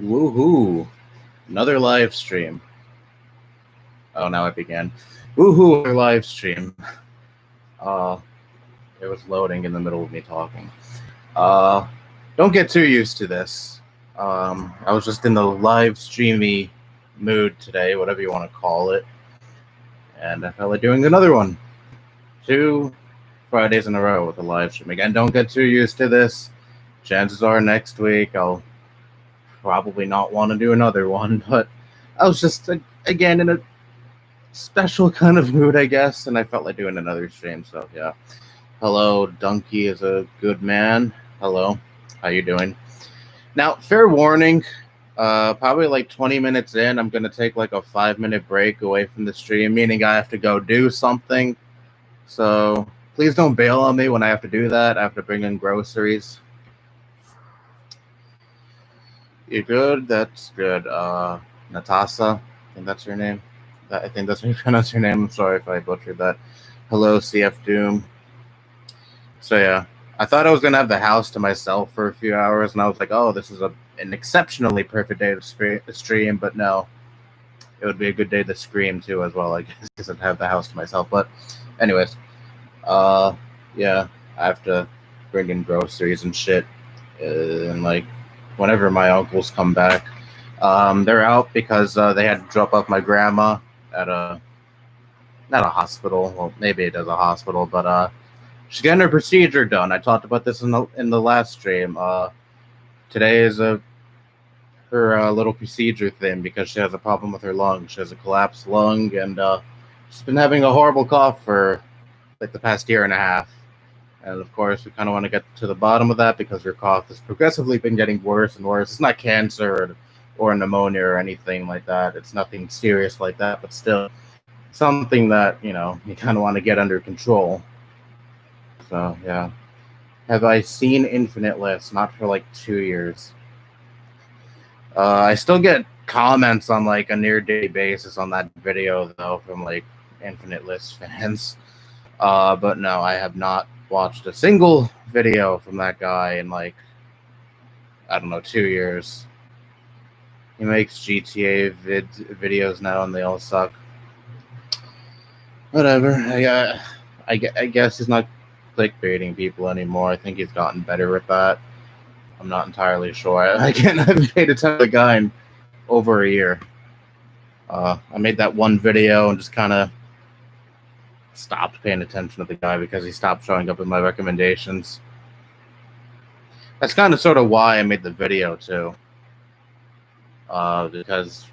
Woohoo! Another live stream. Oh, now it began. Woohoo! Another live stream. It was loading in the middle of me talking. Don't get too used to this. I was just in the live streamy mood today, whatever you want to call it, and I felt like doing another one. 2 Fridays in a row with a live stream. Again, don't get too used to this. Chances are next week I'll probably not want to do another one, but I was just, again, in a special kind of mood, I guess, and I felt like doing another stream, so yeah. Hello, Donkey is a good man. Hello, how you doing? Now, fair warning, probably like 20 minutes in, I'm going to take like a 5-minute break away from the stream, meaning I have to go do something, so please don't bail on me when I have to do that. I have to bring in groceries. You good? That's good. Natasa, I think that's her name. I think that's how you pronounce her name. I'm sorry if I butchered that. Hello, CF Doom. So yeah, I thought I was going to have the house to myself for a few hours, and I was like, oh, this is an exceptionally perfect day to stream, but no. It would be a good day to scream, too, as well, I guess, because I'd have the house to myself. But anyways, yeah, I have to bring in groceries and shit, and, like, whenever my uncles come back. They're out because they had to drop off my grandma at not a hospital. Well, maybe it is a hospital, but she's getting her procedure done. I talked about this in the last stream. Today is her little procedure thing because she has a problem with her lung. She has a collapsed lung, and she's been having a horrible cough for like the past year and a half. And of course, we kind of want to get to the bottom of that because her cough has progressively been getting worse and worse. It's not cancer or pneumonia or anything like that. It's nothing serious like that, but still something that, you kind of want to get under control. So, yeah. Have I seen Infinite List? Not for like 2 years. I still get comments on like a near daily basis on that video, though, from like Infinite List fans. But no, I have not watched a single video from that guy in like, I don't know, 2 years. He makes GTA videos now and they all suck. Whatever. I guess he's not clickbaiting people anymore. I think he's gotten better with that. I'm not entirely sure. I haven't paid attention to the guy in over a year. I made that one video and just kind of stopped paying attention to the guy because he stopped showing up in my recommendations. That's kind of sort of why I made the video too. Because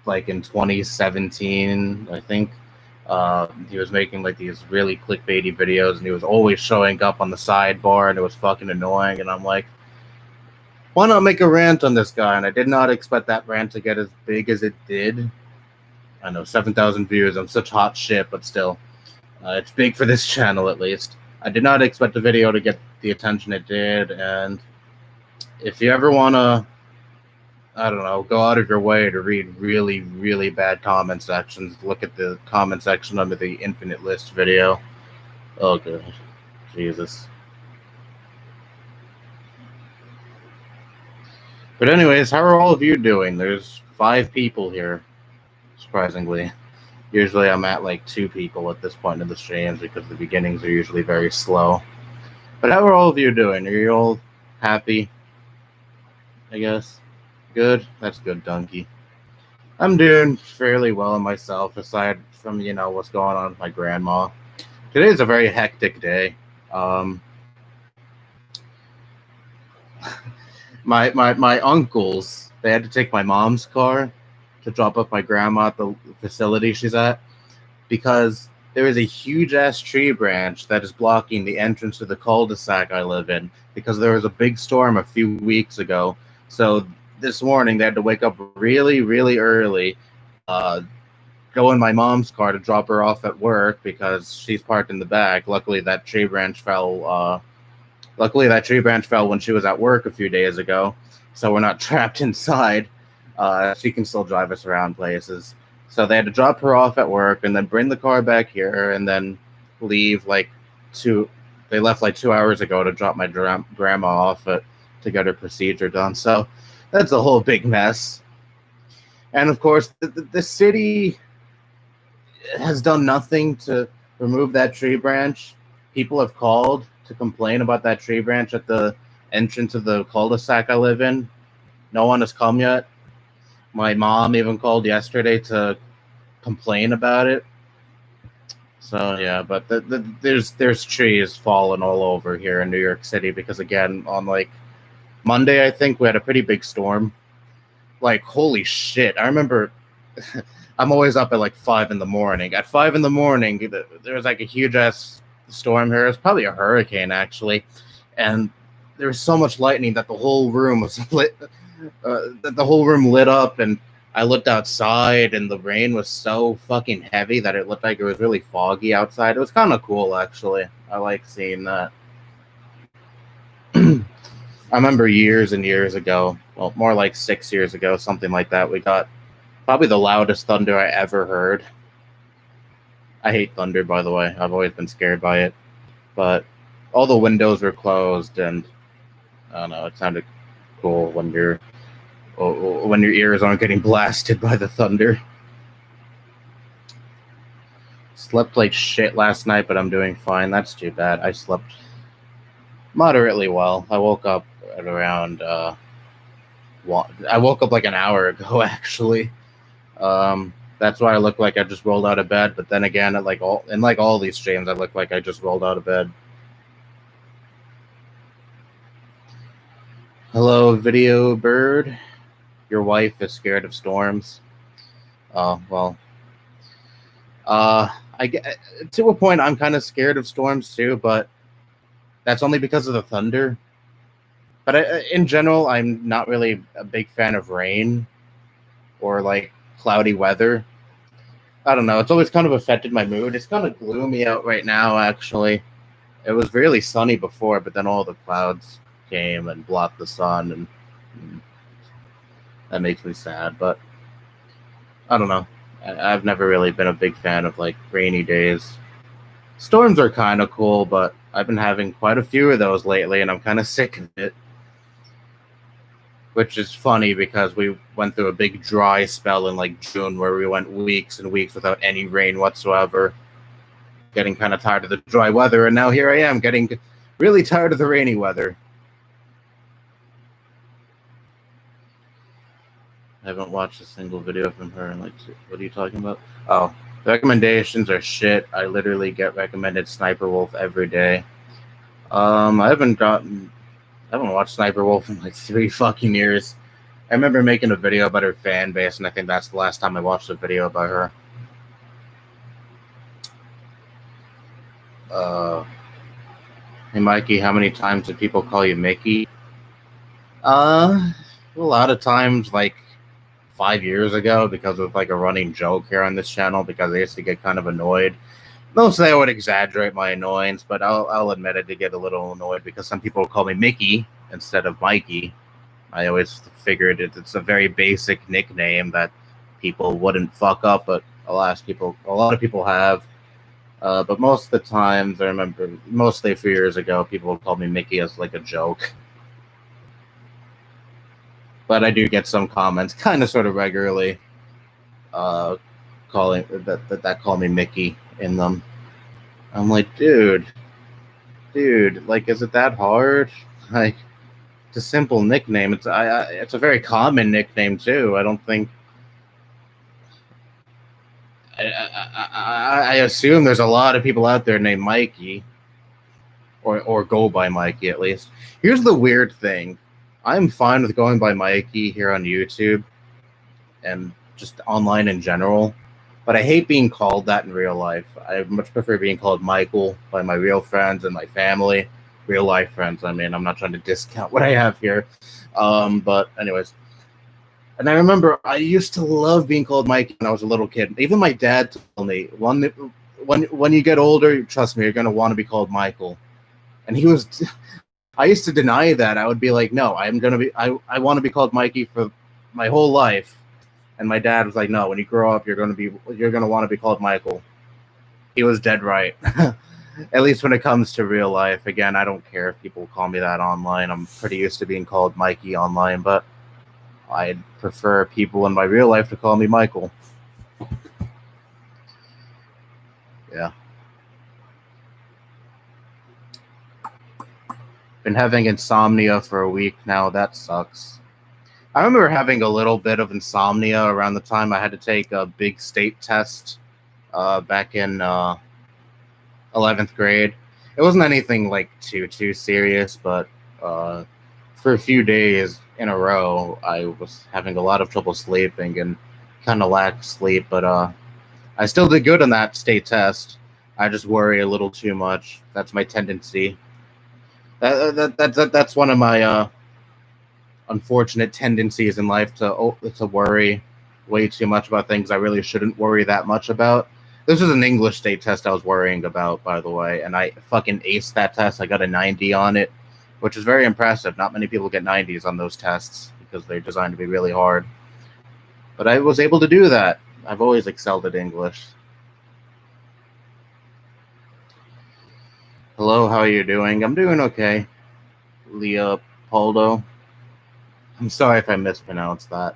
like in 2017, I think, he was making like these really clickbaity videos and he was always showing up on the sidebar and it was fucking annoying, and I'm like, why not make a rant on this guy? And I did not expect that rant to get as big as it did. I know, 7,000 views, I'm such hot shit, but still. It's big for this channel, at least. I did not expect the video to get the attention it did, and if you ever want to, I don't know, go out of your way to read really, really bad comment sections, look at the comment section under the Infinite List video. Oh, good. Jesus. But anyways, how are all of you doing? There's 5 people here, surprisingly. Usually I'm at like 2 people at this point in the streams because the beginnings are usually very slow. But how are all of you doing? Are you all happy? I guess. Good? That's good, Donkey. I'm doing fairly well myself, aside from, what's going on with my grandma. Today's a very hectic day. My uncles, they had to take my mom's car to drop off my grandma at the facility she's at because there is a huge-ass tree branch that is blocking the entrance to the cul-de-sac I live in because there was a big storm a few weeks ago. So this morning they had to wake up really, really early, go in my mom's car to drop her off at work because she's parked in the back. Luckily, that tree branch fell when she was at work a few days ago, so we're not trapped inside. She can still drive us around places. So they had to drop her off at work and then bring the car back here and then leave they left like 2 hours ago to drop my grandma off to get her procedure done. So that's a whole big mess. And of course, the city has done nothing to remove that tree branch. People have called to complain about that tree branch at the entrance of the cul-de-sac I live in. No one has come yet. My mom even called yesterday to complain about it. So yeah, but there's trees falling all over here in New York City because, again, on like Monday, I think we had a pretty big storm. Like, holy shit! I remember. I'm always up at like 5 in the morning. At 5 in the morning, there was like a huge ass storm here. It was probably a hurricane actually, and there was so much lightning that the whole room was lit. That the whole room lit up, and I looked outside, and the rain was so fucking heavy that it looked like it was really foggy outside. It was kind of cool, actually. I like seeing that. I remember years and years ago, well, more like 6 years ago, something like that, we got probably the loudest thunder I ever heard. I hate thunder, by the way. I've always been scared by it. But all the windows were closed, and I don't know, it sounded cool when your ears aren't getting blasted by the thunder. Slept like shit last night, but I'm doing fine. That's too bad. I slept moderately well. I woke up at around I woke up like an hour ago, actually. That's why I look like I just rolled out of bed. But then again, in all these streams, I look like I just rolled out of bed. Hello, video bird. Your wife is scared of storms. Oh well. I get to a point. I'm kind of scared of storms too, but that's only because of the thunder. But in general, I'm not really a big fan of rain or like cloudy weather. I don't know. It's always kind of affected my mood. It's kind of gloomy out right now, actually. It was really sunny before, but then all the clouds came and blocked the sun, and that makes me sad. But I don't know. I've never really been a big fan of like rainy days. Storms are kind of cool, but I've been having quite a few of those lately, and I'm kind of sick of it. Which is funny because we went through a big dry spell in like June where we went weeks and weeks without any rain whatsoever. Getting kind of tired of the dry weather, and now here I am getting really tired of the rainy weather. I haven't watched a single video from her. And like, what are you talking about? Oh, recommendations are shit. I literally get recommended Sniper Wolf every day. I haven't watched Sniper Wolf in like 3 fucking years. I remember making a video about her fan base, and I think that's the last time I watched a video about her. Hey Mikey, how many times did people call you Mickey? A lot of times, like 5 years ago, because of like a running joke here on this channel, because I used to get kind of annoyed. Mostly I would exaggerate my annoyance, but I'll admit I did get a little annoyed because some people would call me Mickey instead of Mikey. I always figured it's a very basic nickname that people wouldn't fuck up, but a lot of people have. But most of the times, I remember, mostly a few years ago, people would call me Mickey as like a joke. But I do get some comments, kind of sort of regularly, calling that call me Mickey in them. I'm like, dude, like, is it that hard? Like, it's a simple nickname. It's a very common nickname too. I don't think. I assume there's a lot of people out there named Mikey, or go by Mikey at least. Here's the weird thing: I'm fine with going by Mikey here on YouTube, and just online in general. But I hate being called that in real life. I much prefer being called Michael by my real friends and my family. Real life friends, I mean. I'm not trying to discount what I have here. But anyways. And I remember I used to love being called Mikey when I was a little kid. Even my dad told me, when you get older, trust me, you're going to want to be called Michael. And he was... I used to deny that. I would be like, no, I want to be called Mikey for my whole life. And my dad was like, no, when you grow up, you're going to want to be called Michael. He was dead right. At least when it comes to real life. Again, I don't care if people call me that online. I'm pretty used to being called Mikey online, but I'd prefer people in my real life to call me Michael. Yeah. Been having insomnia for a week now. That sucks. I remember having a little bit of insomnia around the time I had to take a big state test back in 11th grade. It wasn't anything like too serious, but for a few days in a row, I was having a lot of trouble sleeping and kind of lacked sleep. But I still did good on that state test. I just worry a little too much. That's my tendency. That's one of my unfortunate tendencies in life to worry way too much about things I really shouldn't worry that much about. This was an English state test I was worrying about, by the way, and I fucking aced that test. I got a 90 on it, which is very impressive. Not many people get 90s on those tests because they're designed to be really hard. But I was able to do that. I've always excelled at English. Hello, how are you doing? I'm doing okay. Leopoldo. I'm sorry if I mispronounced that.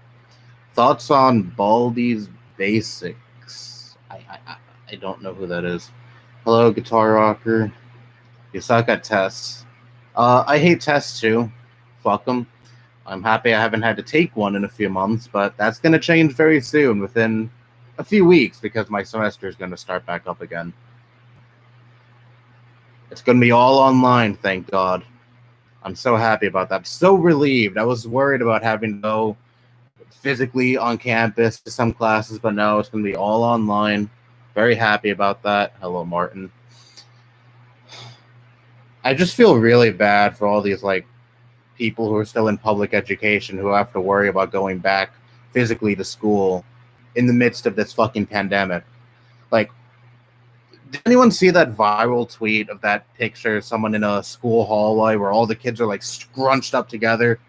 Thoughts on Baldi's Basics? I don't know who that is. Hello, Guitar Rocker. You suck at tests. I hate tests too. Fuck them. I'm happy I haven't had to take one in a few months, but that's going to change very soon, within a few weeks, because my semester is going to start back up again. It's going to be all online, thank God. I'm so happy about that. I'm so relieved. I was worried about having to go physically on campus to some classes, but no, it's going to be all online. Very happy about that. Hello, Martin. I just feel really bad for all these people who are still in public education who have to worry about going back physically to school in the midst of this fucking pandemic. Did anyone see that viral tweet of that picture, someone in a school hallway where all the kids are scrunched up together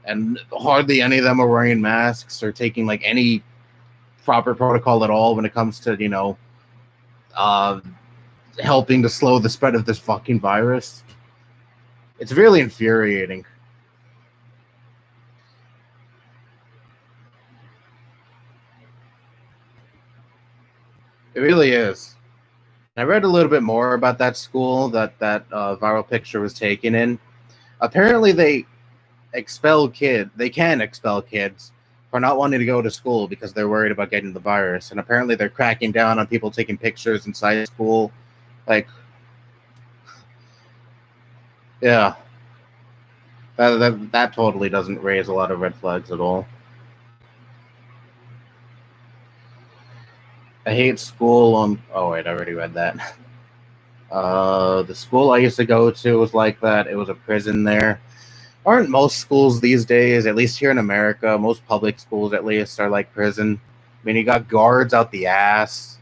and hardly any of them are wearing masks or taking any proper protocol at all when it comes to, helping to slow the spread of this fucking virus? It's really infuriating. It really is. I read a little bit more about that school that viral picture was taken in. Apparently, they can expel kids for not wanting to go to school because they're worried about getting the virus. And apparently, they're cracking down on people taking pictures inside school. Yeah, that totally doesn't raise a lot of red flags at all. I hate school. Oh wait, I already read that. The school I used to go to was like that. It was a prison there. Aren't most schools these days, at least here in America, most public schools at least, are like prison? I mean, you got guards out the ass.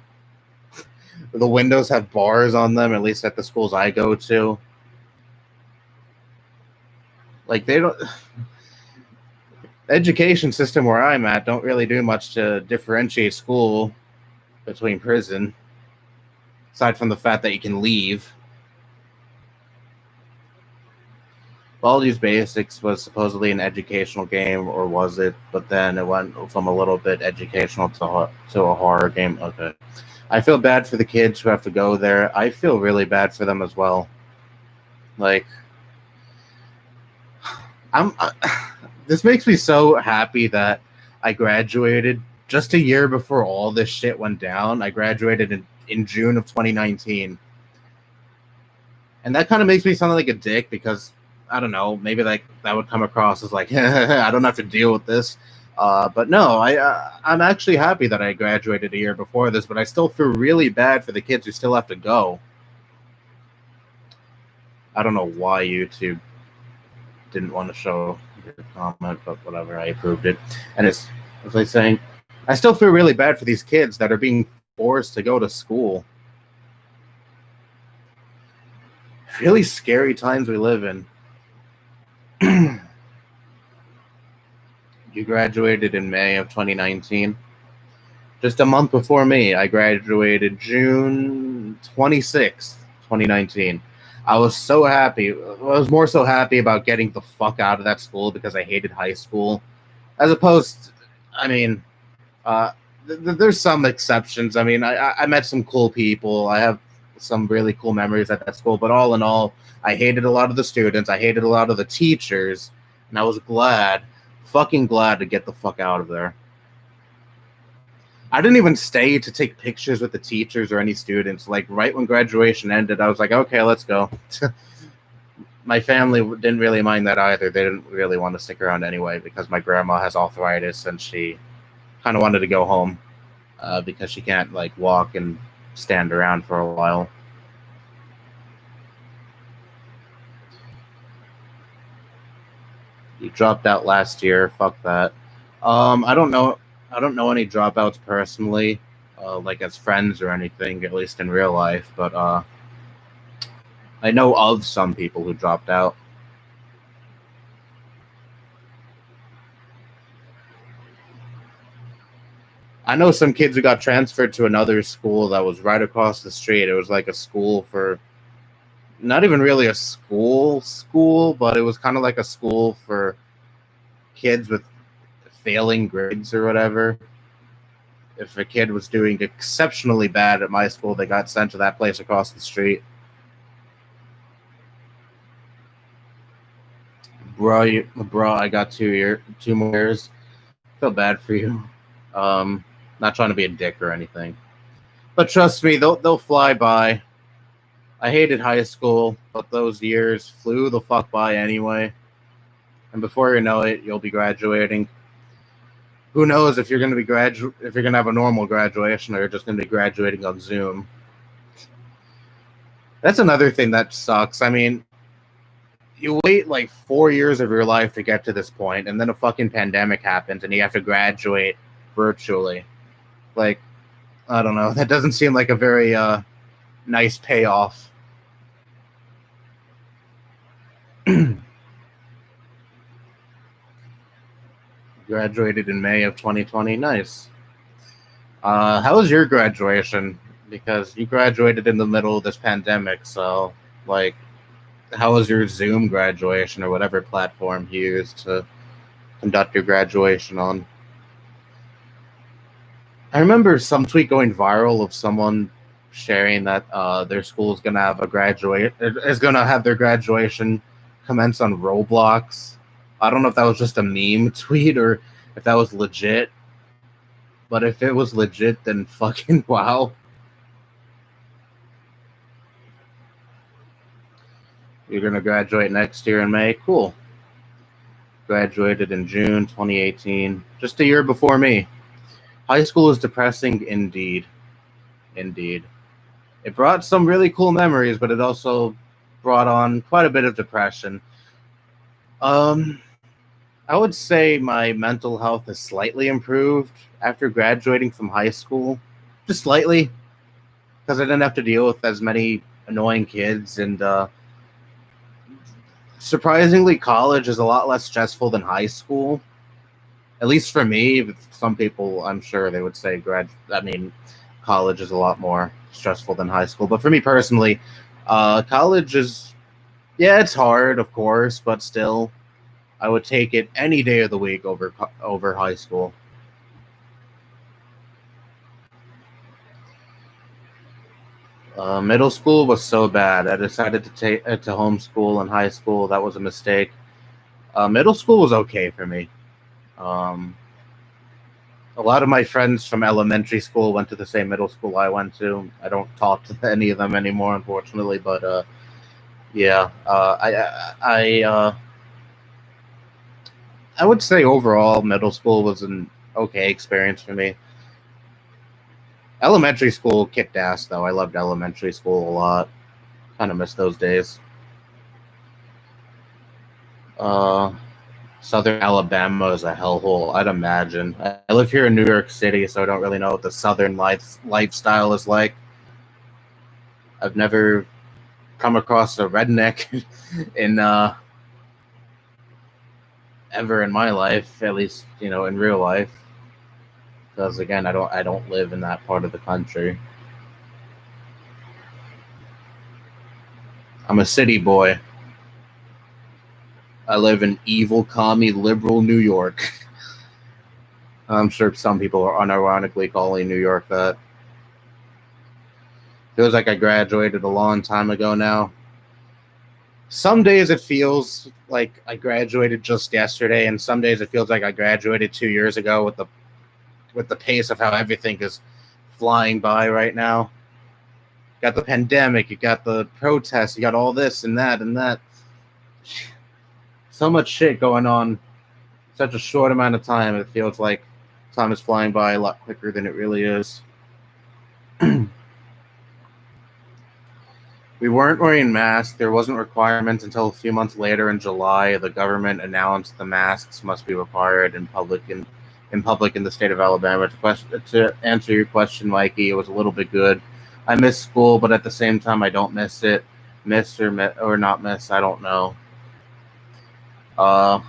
The windows have bars on them, at least at the schools I go to. They don't... The education system where I'm at don't really do much to differentiate school between prison, aside from the fact that you can leave. Baldi's Basics was supposedly an educational game, or was it? But then it went from a little bit educational to a horror game. Okay. I feel bad for the kids who have to go there. I feel really bad for them as well. This makes me so happy that I graduated just a year before all this shit went down. I graduated in June of 2019. And that kind of makes me sound like a dick because, I don't know, maybe that would come across as I don't have to deal with this. But no, I'm actually happy that I graduated a year before this, but I still feel really bad for the kids who still have to go. I don't know why YouTube didn't want to show your comment, but whatever, I approved it. And it's, as I was saying, I still feel really bad for these kids that are being forced to go to school. Really scary times we live in. You graduated in May of 2019. Just a month before me, I graduated June 26th, 2019. I was so happy. I was more so happy about getting the fuck out of that school because I hated high school. As opposed, I mean, uh, there's some exceptions. I mean, I met some cool people. I have some really cool memories at that school. But all in all, I hated a lot of the students. I hated a lot of the teachers, and I was glad, fucking glad, to get the fuck out of there. I didn't even stay to take pictures with the teachers or any students. Like right when graduation ended, I was like, okay, let's go. My family didn't really mind that either. They didn't really want to stick around anyway because my grandma has arthritis and she kind of wanted to go home because she can't like walk and stand around for a while. You dropped out last year. Fuck that. I don't know. I don't know any dropouts personally, like as friends or anything, at least in real life. But I know of some people who dropped out. I know some kids who got transferred to another school that was right across the street. It was like a school for not even really a school, but it was kind of like a school for kids with failing grades or whatever. If a kid was doing exceptionally bad at my school, they got sent to that place across the street. Bro, I got 2 more years. I feel bad for you. Not trying to be a dick or anything, but trust me, they'll fly by. I hated high school, but those years flew the fuck by anyway. And before you know it, you'll be graduating. Who knows if you're going to be if you're going to have a normal graduation or you're just going to be graduating on Zoom. That's another thing that sucks. I mean, you wait like 4 years of your life to get to this point, and then a fucking pandemic happens, and you have to graduate virtually. Like, I don't know. That doesn't seem like a very nice payoff. Graduated in May of 2020. Nice. How was your graduation? Because you graduated in the middle of this pandemic, so like, how was your Zoom graduation or whatever platform you used to conduct your graduation on? I remember some tweet going viral of someone sharing that their school is gonna have their graduation commence on Roblox. I don't know if that was just a meme tweet or if that was legit. But if it was legit, then fucking wow. You're gonna graduate next year in May. Cool. Graduated in June 2018, just a year before me. High school is depressing indeed. Indeed. It brought some really cool memories, but it also brought on quite a bit of depression. I would say my mental health has slightly improved after graduating from high school. Just slightly, because I didn't have to deal with as many annoying kids, and surprisingly, college is a lot less stressful than high school. At least for me. Some people, I'm sure they would say college is a lot more stressful than high school. But for me personally, college is, yeah, it's hard, of course, but still, I would take it any day of the week over high school. Middle school was so bad. I decided to homeschool in high school. That was a mistake. Middle school was okay for me. Um, a lot of my friends from elementary school went to the same middle school I went to. I don't talk to any of them anymore, unfortunately. But yeah, I would say overall middle school was an okay experience for me. Elementary school kicked ass, though. I loved elementary school a lot. Kind of miss those days. Uh, Southern Alabama is a hellhole, I'd imagine. I live here in New York City, so I don't really know what the Southern lifestyle is like. I've never come across a redneck in ever in my life, at least in real life. Because again, I don't live in that part of the country. I'm a city boy. I live in evil, commie, liberal New York. I'm sure some people are unironically calling New York that. Feels like I graduated a long time ago now. Some days it feels like I graduated just yesterday, and some days it feels like I graduated 2 years ago with the pace of how everything is flying by right now. You got the pandemic, you got the protests, you got all this and that and that. So much shit going on. Such a short amount of time. It feels like time is flying by a lot quicker than it really is. We weren't wearing masks. There wasn't requirements until a few months later in July. The government announced the masks must be required in public in the state of Alabama. To answer your question, Mikey, it was a little bit good. I miss school, but at the same time, I don't miss it. Miss or not miss, I don't know. I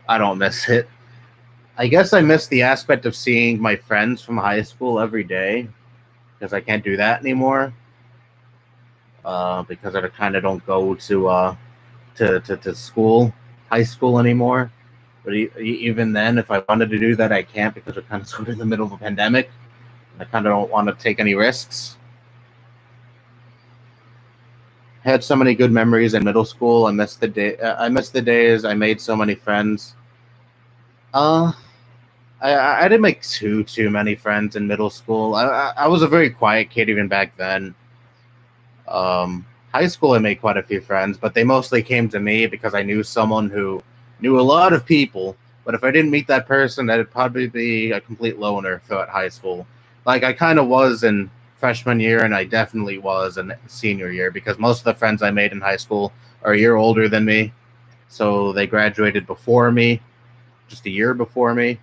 don't miss it. I guess I miss the aspect of seeing my friends from high school every day, because I can't do that anymore. Because I kind of don't go to school, high school anymore. But even then, if I wanted to do that, I can't because we're kind of sort of in the middle of a pandemic. I kind of don't want to take any risks. Had so many good memories in middle school. I miss the days. I made so many friends. I didn't make too many friends in middle school. I was a very quiet kid even back then. High school, I made quite a few friends, but they mostly came to me because I knew someone who knew a lot of people. But if I didn't meet that person, I'd probably be a complete loner throughout high school. Like I kind of was in freshman year, and I definitely was in senior year because most of the friends I made in high school are a year older than me. So they graduated before me, just a year before me.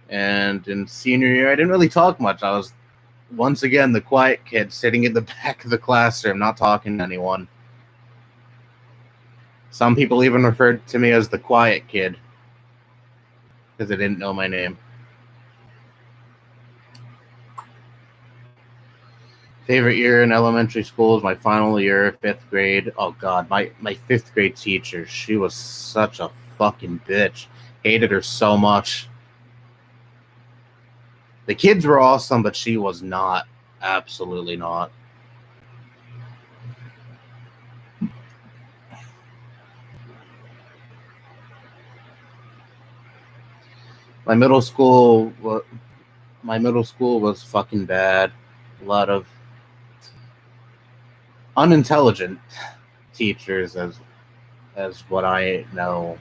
And in senior year, I didn't really talk much. I was once again the quiet kid sitting in the back of the classroom, not talking to anyone. Some people even referred to me as the quiet kid because they didn't know my name. Favorite year in elementary school is my final year, 5th grade. Oh God, my 5th grade teacher, she was such a fucking bitch. Hated her so much. The kids were awesome, but she was not. Absolutely not. My middle school was fucking bad. A lot of unintelligent teachers, as what I know.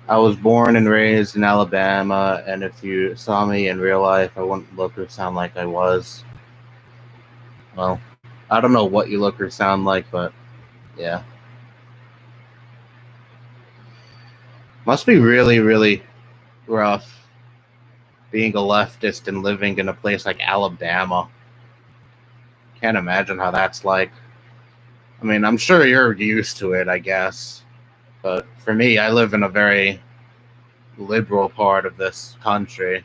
I was born and raised in Alabama, and if you saw me in real life, I wouldn't look or sound like I was. Well, I don't know what you look or sound like, but yeah. Must be really, really rough being a leftist and living in a place like Alabama. Can't imagine how that's like. I mean, I'm sure you're used to it, I guess. But for me, I live in a very liberal part of this country.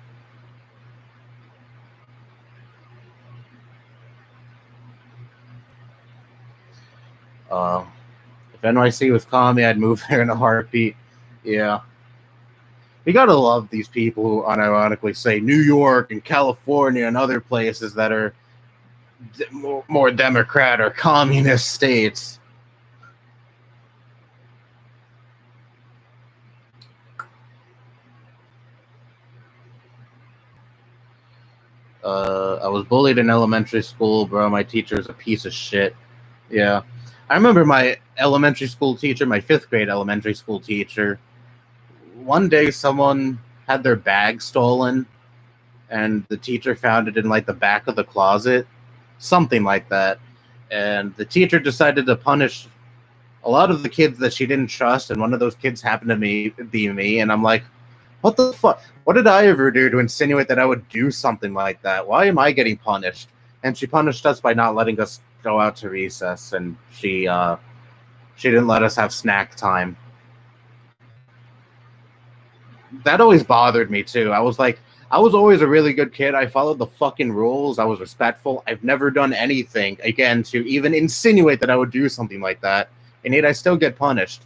If NYC was calling me, I'd move there in a heartbeat. Yeah. We gotta love these people who unironically say New York and California and other places that are more Democrat or communist states. I was bullied in elementary school, bro. My teacher's a piece of shit. Yeah. I remember my elementary school teacher, my 5th grade elementary school teacher. One day someone had their bag stolen and the teacher found it in like the back of the closet, something like that. And the teacher decided to punish a lot of the kids that she didn't trust, and one of those kids happened to be me, and I'm like, what the fuck? What did I ever do to insinuate that I would do something like that? Why am I getting punished? And she punished us by not letting us go out to recess, and she didn't let us have snack time. That always bothered me too. I was always a really good kid. I followed the fucking rules. I was respectful. I've never done anything, again, to even insinuate that I would do something like that. And yet I still get punished.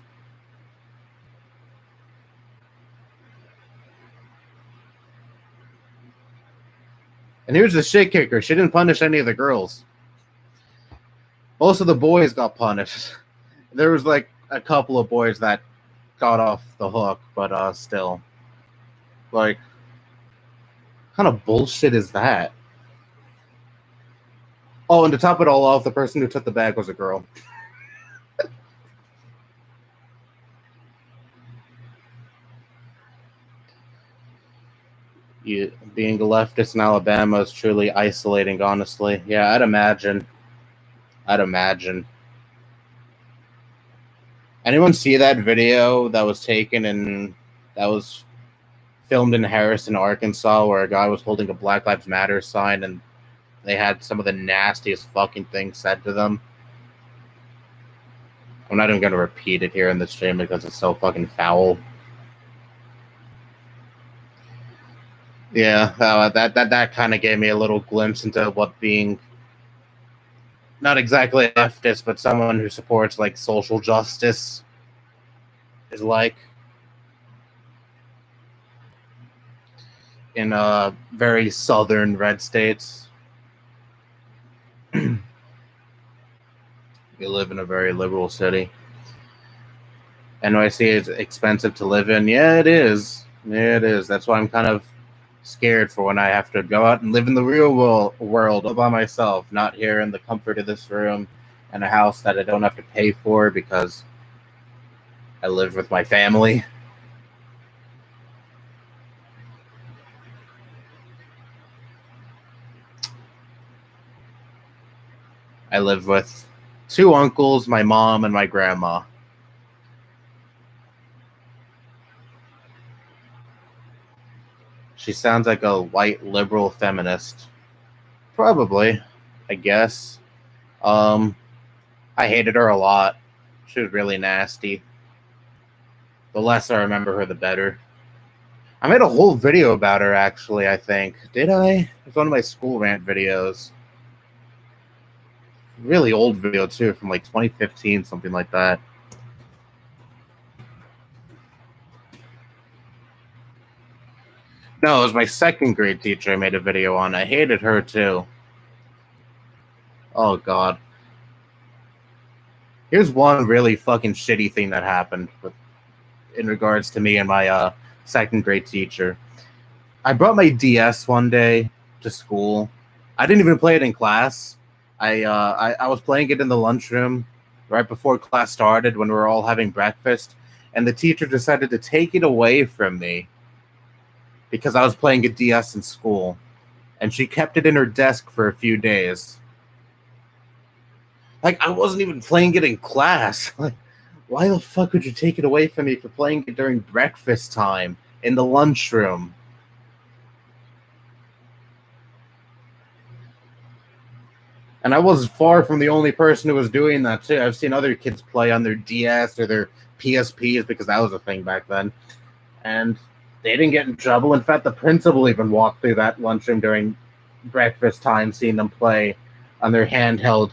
And here's the shit kicker. She didn't punish any of the girls. Most of the boys got punished. There was like a couple of boys that got off the hook, but still. Like, what kind of bullshit is that? Oh, and to top it all off, the person who took the bag was a girl. Being a leftist in Alabama is truly isolating, honestly. Yeah, I'd imagine. Anyone see that video that was filmed in Harrison, Arkansas, where a guy was holding a Black Lives Matter sign and they had some of the nastiest fucking things said to them? I'm not even going to repeat it here in the stream because it's so fucking foul. Yeah, that kind of gave me a little glimpse into what being not exactly a leftist, but someone who supports like social justice is like in very southern red states. We live in a very liberal city. NYC is expensive to live in. Yeah, it is. Yeah, it is. That's why I'm kind of scared for when I have to go out and live in the real world all by myself, not here in the comfort of this room and a house that I don't have to pay for because I live with my family. I live with 2 uncles, my mom, and my grandma. She sounds like a white liberal feminist. Probably, I guess. I hated her a lot. She was really nasty. The less I remember her, the better. I made a whole video about her, actually, I think. Did I? It was one of my school rant videos. Really old video, too, from like 2015, something like that. No, it was my 2nd grade teacher I made a video on. I hated her, too. Oh, God. Here's one really fucking shitty thing that happened in regards to me and my 2nd grade teacher. I brought my DS one day to school. I didn't even play it in class. I was playing it in the lunchroom right before class started when we were all having breakfast, and the teacher decided to take it away from me because I was playing a DS in school, and she kept it in her desk for a few days. Like, I wasn't even playing it in class. Like, why the fuck would you take it away from me for playing it during breakfast time in the lunchroom? And I was far from the only person who was doing that, too. I've seen other kids play on their DS or their PSPs because that was a thing back then. And they didn't get in trouble. In fact, the principal even walked through that lunchroom during breakfast time, seeing them play on their handheld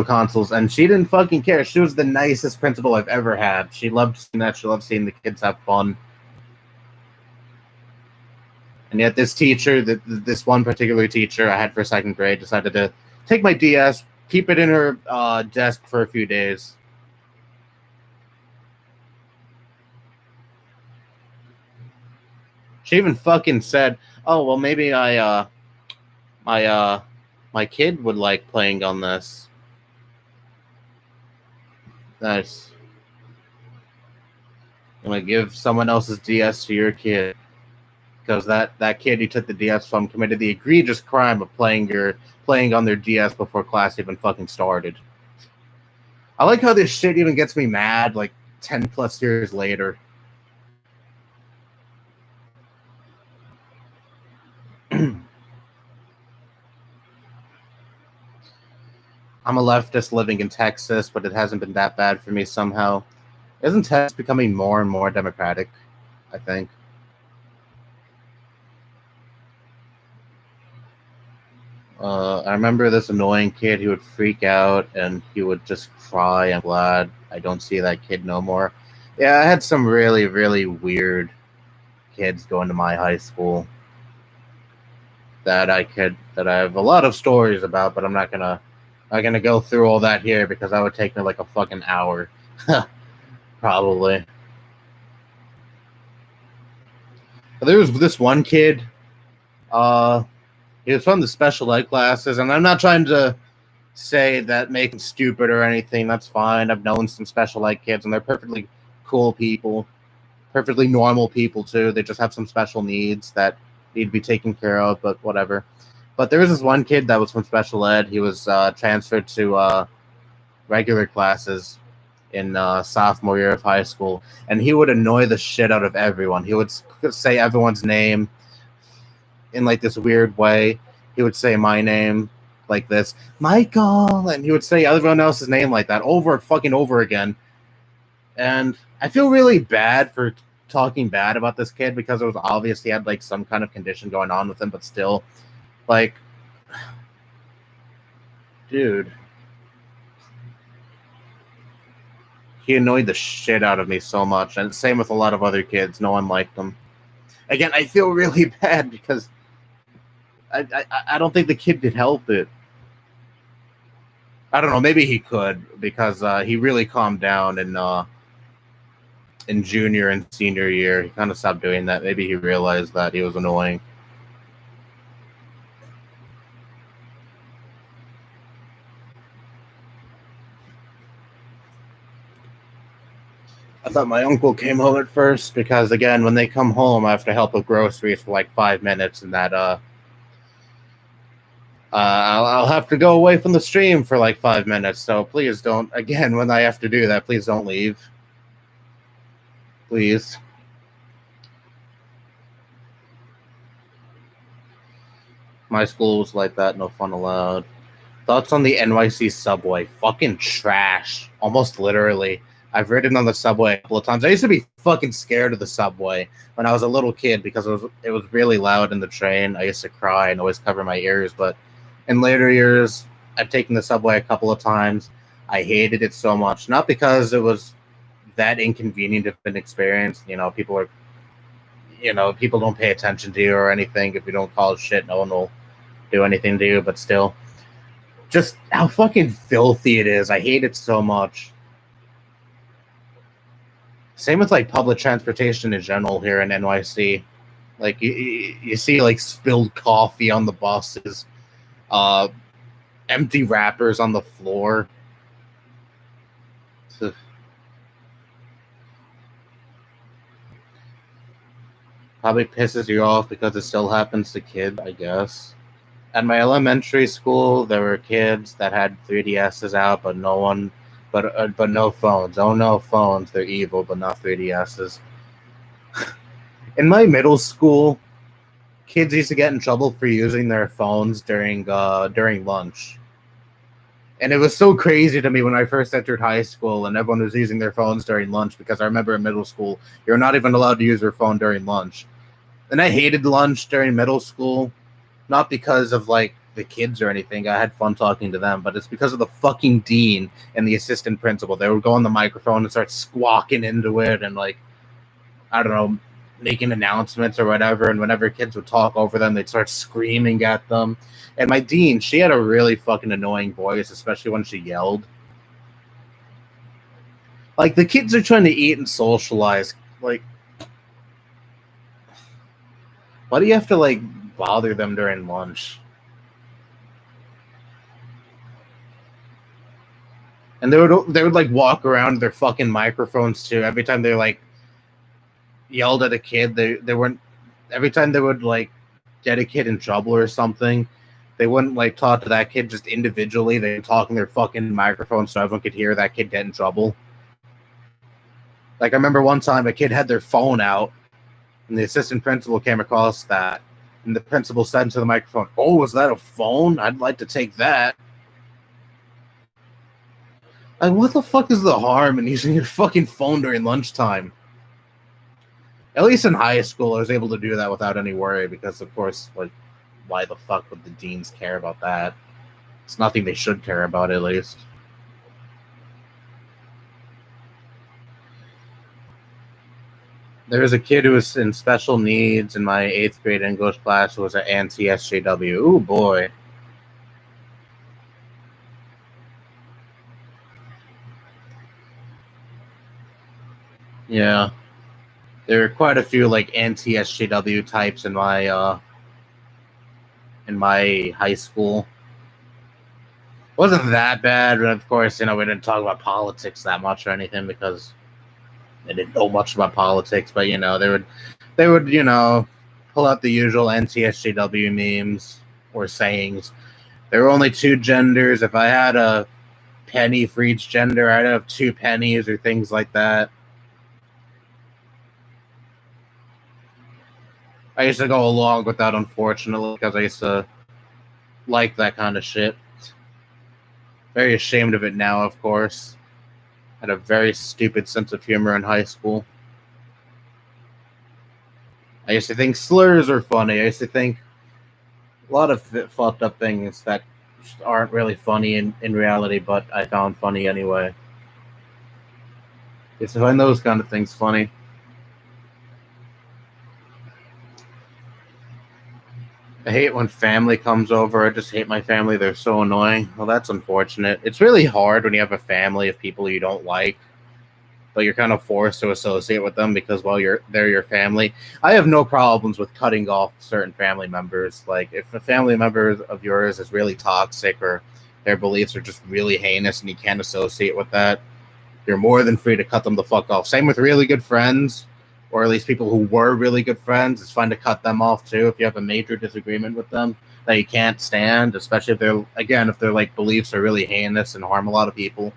consoles, and she didn't fucking care. She was the nicest principal I've ever had. She loved seeing that. She loved seeing the kids have fun. And yet this teacher, this one particular teacher I had for 2nd grade, decided to take my DS, keep it in her desk for a few days. She even fucking said, "Oh, well, maybe my kid would like playing on this." Nice. I'm gonna give someone else's DS to your kid. Because that kid you took the DS from committed the egregious crime of playing on their DS before class even fucking started. I like how this shit even gets me mad like 10 plus years later. I'm a leftist living in Texas, but it hasn't been that bad for me somehow. Isn't Texas becoming more and more democratic, I think? I remember this annoying kid who would freak out and he would just cry. I'm glad I don't see that kid no more. Yeah, I had some really, really weird kids going to my high school. that I have a lot of stories about, but I'm not gonna go through all that here because that would take me like a fucking hour. Probably. But there was this one kid, he was from the special ed classes, and I'm not trying to say that make him stupid or anything. That's fine. I've known some special ed kids, and they're perfectly cool people, perfectly normal people too. They just have some special needs that need to be taken care of, but whatever. But there was this one kid that was from special ed. He was transferred to regular classes in sophomore year of high school, and he would annoy the shit out of everyone. He would say everyone's name in like this weird way. He would say my name like this, Michael, and he would say everyone else's name like that over and fucking over again. And I feel really bad for talking bad about this kid because it was obvious he had like some kind of condition going on with him, but still, like, dude, he annoyed the shit out of me so much. And same with a lot of other kids. No one liked him. Again, I feel really bad because I don't think the kid could help it. I don't know. Maybe he could because he really calmed down in junior and senior year. He kind of stopped doing that. Maybe he realized that he was annoying. I thought my uncle came home at first because, again, when they come home, I have to help with groceries for like 5 minutes, and that I'll have to go away from the stream for like 5 minutes. So please don't. Again, when I have to do that, please don't leave. Please. My school was like that. No fun allowed. Thoughts on the NYC subway? Fucking trash. Almost literally. I've ridden on the subway a couple of times. I used to be fucking scared of the subway when I was a little kid because it was really loud in the train. I used to cry and always cover my ears. But in later years, I've taken the subway a couple of times. I hated it so much. Not because it was that inconvenient of an experience. People don't pay attention to you or anything. If you don't call shit, no one will do anything to you. But still, just how fucking filthy it is. I hate it so much. Same with like public transportation in general here in NYC. Like you see like spilled coffee on the buses, empty wrappers on the floor. Probably pisses you off because it still happens to kids, I guess. At my elementary school, there were kids that had 3DSs out, but but no phones. Oh no, phones! They're evil, but not 3DSs. In my middle school, kids used to get in trouble for using their phones during lunch. And it was so crazy to me when I first entered high school and everyone was using their phones during lunch, because I remember in middle school, you're not even allowed to use your phone during lunch. And I hated lunch during middle school, not because of like the kids or anything. I had fun talking to them, but it's because of the fucking dean and the assistant principal. They would go on the microphone and start squawking into it and like, I don't know, making announcements or whatever. And whenever kids would talk over them, they'd start screaming at them. And my dean, she had a really fucking annoying voice, especially when she yelled. Like, the kids are trying to eat and socialize. Like, why do you have to, like, bother them during lunch? And they would like, walk around their fucking microphones, too. Every time they, like, yelled at a kid, they weren't... Every time they would, like, get a kid in trouble or something, they wouldn't like talk to that kid just individually. They would talk in their fucking microphone so everyone could hear that kid get in trouble. Like, I remember one time a kid had their phone out and the assistant principal came across that, and the principal said into the microphone, "Oh, was that a phone? I'd like to take that." Like, what the fuck is the harm in using your fucking phone during lunchtime? At least in high school, I was able to do that without any worry because, of course, like, why the fuck would the deans care about that? It's nothing they should care about, at least. There was a kid who was in special needs in my 8th grade English class who was an anti-SJW. Ooh, boy. Yeah. There were quite a few, like, anti-SJW types in my high school. It wasn't that bad, but of course, we didn't talk about politics that much or anything because they didn't know much about politics, but, they would, pull out the usual anti-SJW memes or sayings. There were only 2 genders. If I had a penny for each gender, I'd have 2 pennies or things like that. I used to go along with that, unfortunately, because I used to like that kind of shit. Very ashamed of it now, of course. Had a very stupid sense of humor in high school. I used to think slurs are funny. I used to think a lot of fucked up things that aren't really funny in reality, but I found funny anyway. I used to find those kind of things funny. I hate when family comes over. I just hate my family. They're so annoying. Well, that's unfortunate. It's really hard when you have a family of people you don't like, but you're kind of forced to associate with them because, well, they're your family. I have no problems with cutting off certain family members. Like, if a family member of yours is really toxic or their beliefs are just really heinous and you can't associate with that, you're more than free to cut them the fuck off. Same with really good friends, or at least people who were really good friends. It's fine to cut them off too if you have a major disagreement with them that you can't stand, especially if their like beliefs are really heinous and harm a lot of people,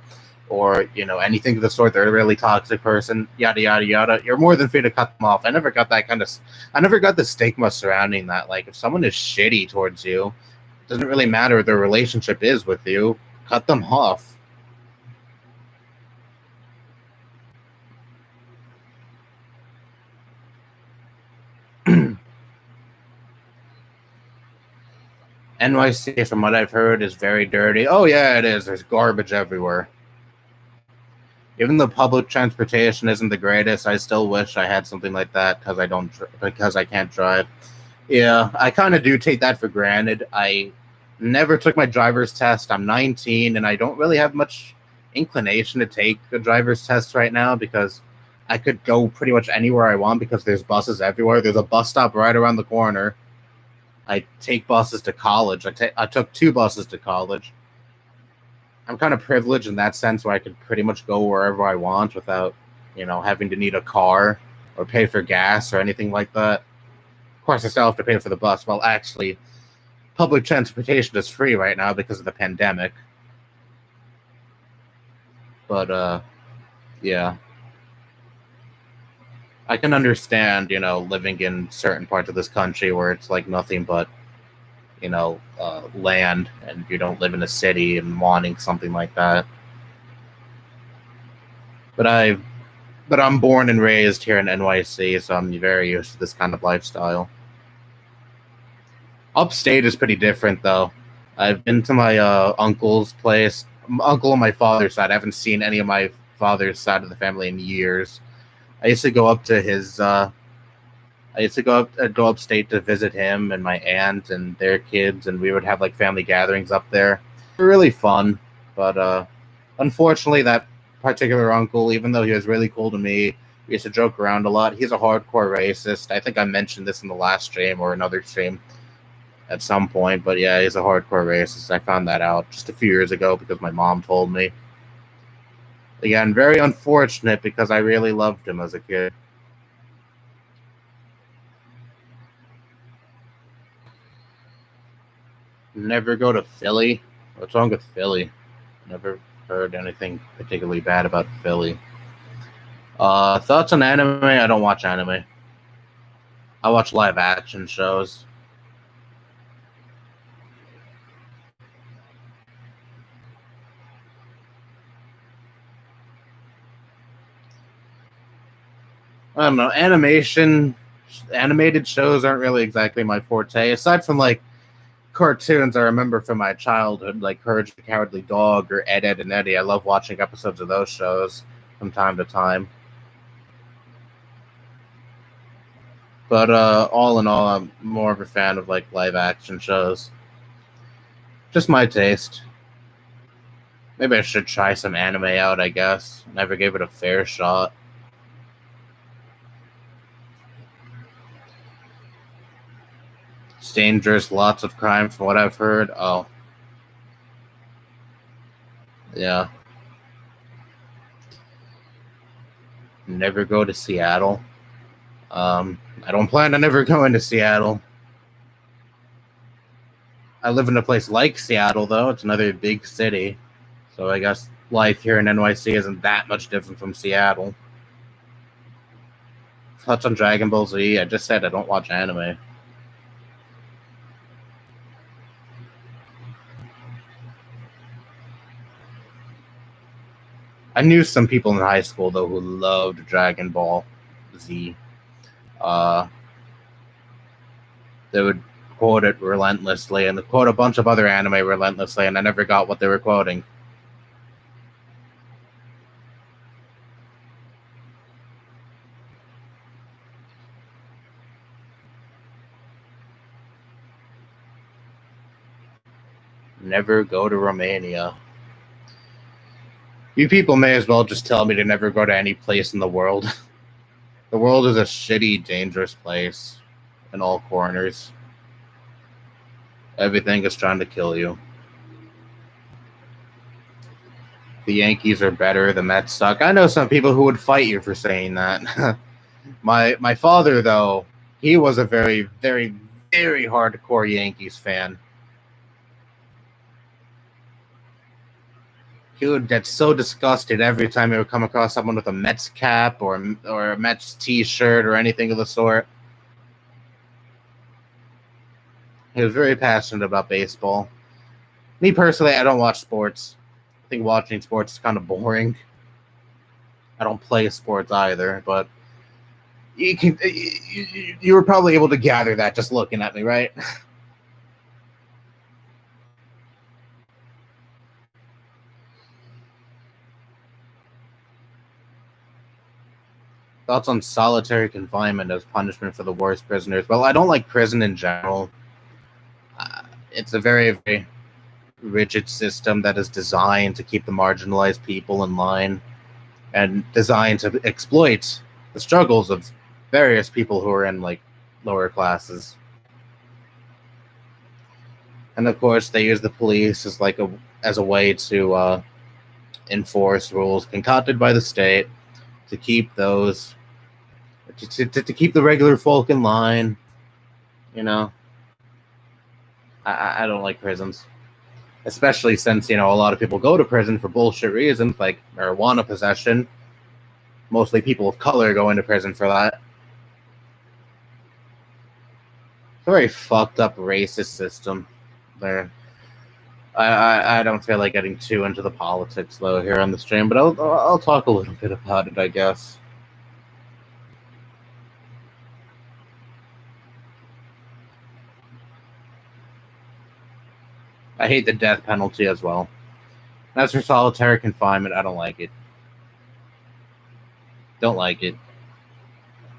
or anything of the sort. They're a really toxic person, yada yada yada. You're more than free to cut them off. I never got the stigma surrounding that. Like, if someone is shitty towards you, it doesn't really matter what their relationship is with you. Cut them off. NYC, from what I've heard, is very dirty. Oh yeah, it is. There's garbage everywhere. Even though public transportation isn't the greatest, I still wish I had something like that because I can't drive. Yeah, I kind of do take that for granted. I never took my driver's test. I'm 19, and I don't really have much inclination to take a driver's test right now because I could go pretty much anywhere I want because there's buses everywhere. There's a bus stop right around the corner. I take buses to college. I took 2 buses to college. I'm kind of privileged in that sense where I could pretty much go wherever I want without, having to need a car or pay for gas or anything like that. Of course, I still have to pay for the bus. Well, actually, public transportation is free right now because of the pandemic. But, yeah. I can understand, living in certain parts of this country where it's like nothing but, land, and you don't live in a city and wanting something like that. But I'm born and raised here in NYC, so I'm very used to this kind of lifestyle. Upstate is pretty different, though. I've been to my uncle's place. Uncle on my father's side. I haven't seen any of my father's side of the family in years. I used to go up to his. I used to go upstate to visit him and my aunt and their kids, and we would have like family gatherings up there. They were really fun, but unfortunately, that particular uncle, even though he was really cool to me, we used to joke around a lot. He's a hardcore racist. I think I mentioned this in the last stream or another stream at some point, but yeah, he's a hardcore racist. I found that out just a few years ago because my mom told me. Again, very unfortunate because I really loved him as a kid. Never go to Philly? What's wrong with Philly? Never heard anything particularly bad about Philly. Thoughts on anime? I don't watch anime. I watch live action shows. I don't know. Animated shows aren't really exactly my forte. Aside from like cartoons I remember from my childhood, like Courage the Cowardly Dog or Ed, Edd and Eddy. I love watching episodes of those shows from time to time. But all in all, I'm more of a fan of like live action shows. Just my taste. Maybe I should try some anime out, I guess. Never gave it a fair shot. It's dangerous, lots of crime from what I've heard. Oh. Yeah. Never go to Seattle. I don't plan on ever going to Seattle. I live in a place like Seattle, though. It's another big city. So I guess life here in NYC isn't that much different from Seattle. Touch on Dragon Ball Z. I just said I don't watch anime. I knew some people in high school, though, who loved Dragon Ball Z. They would quote it relentlessly and quote a bunch of other anime relentlessly, and I never got what they were quoting. Never go to Romania. You people may as well just tell me to never go to any place in the world. The world is a shitty, dangerous place in all corners. Everything is trying to kill you. The Yankees are better, the Mets suck. I know some people who would fight you for saying that. My father, though, he was a very, very, very hardcore Yankees fan. He would get so disgusted every time he would come across someone with a Mets cap or a Mets t-shirt or anything of the sort. He was very passionate about baseball. Me personally, I don't watch sports. I think watching sports is kind of boring. I don't play sports either, but you were probably able to gather that just looking at me, right? Thoughts on solitary confinement as punishment for the worst prisoners? Well, I don't like prison in general. It's a very, very rigid system that is designed to keep the marginalized people in line and designed to exploit the struggles of various people who are in like lower classes. And of course, they use the police as a way to enforce rules concocted by the state to keep those to keep the regular folk in line. You know, I don't like prisons, especially since a lot of people go to prison for bullshit reasons like marijuana possession. Mostly people of color go into prison for that. It's a very fucked up racist system there. I don't feel like getting too into the politics though here on the stream, but I'll talk a little bit about it, I guess. I hate the death penalty as well. As for solitary confinement, I don't like it. Don't like it.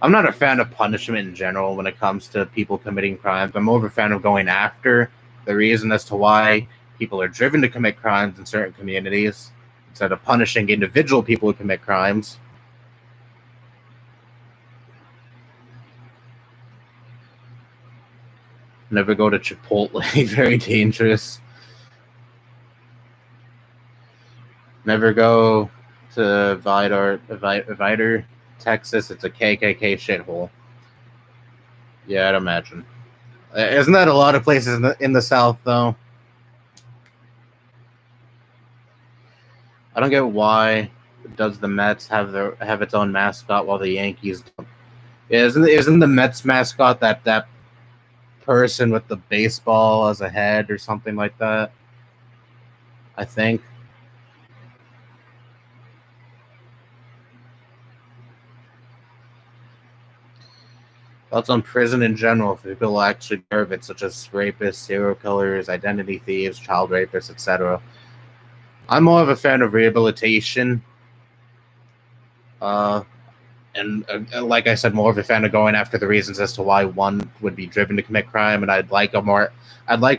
I'm not a fan of punishment in general when it comes to people committing crimes. I'm more of a fan of going after the reason as to why people are driven to commit crimes in certain communities instead of punishing individual people who commit crimes. Never go to Chipotle. Very dangerous. Never go to Vidor, Texas. It's a KKK shithole. Yeah, I'd imagine. Isn't that a lot of places in the South, though? I don't get why does the Mets have its own mascot while the Yankees don't. Isn't the Mets mascot that person with the baseball as a head or something like that? I think. Thoughts on prison in general for people who actually deserve it, such as rapists, serial killers, identity thieves, child rapists, etc. I'm more of a fan of rehabilitation. And like I said, more of a fan of going after the reasons as to why one would be driven to commit crime. And I'd like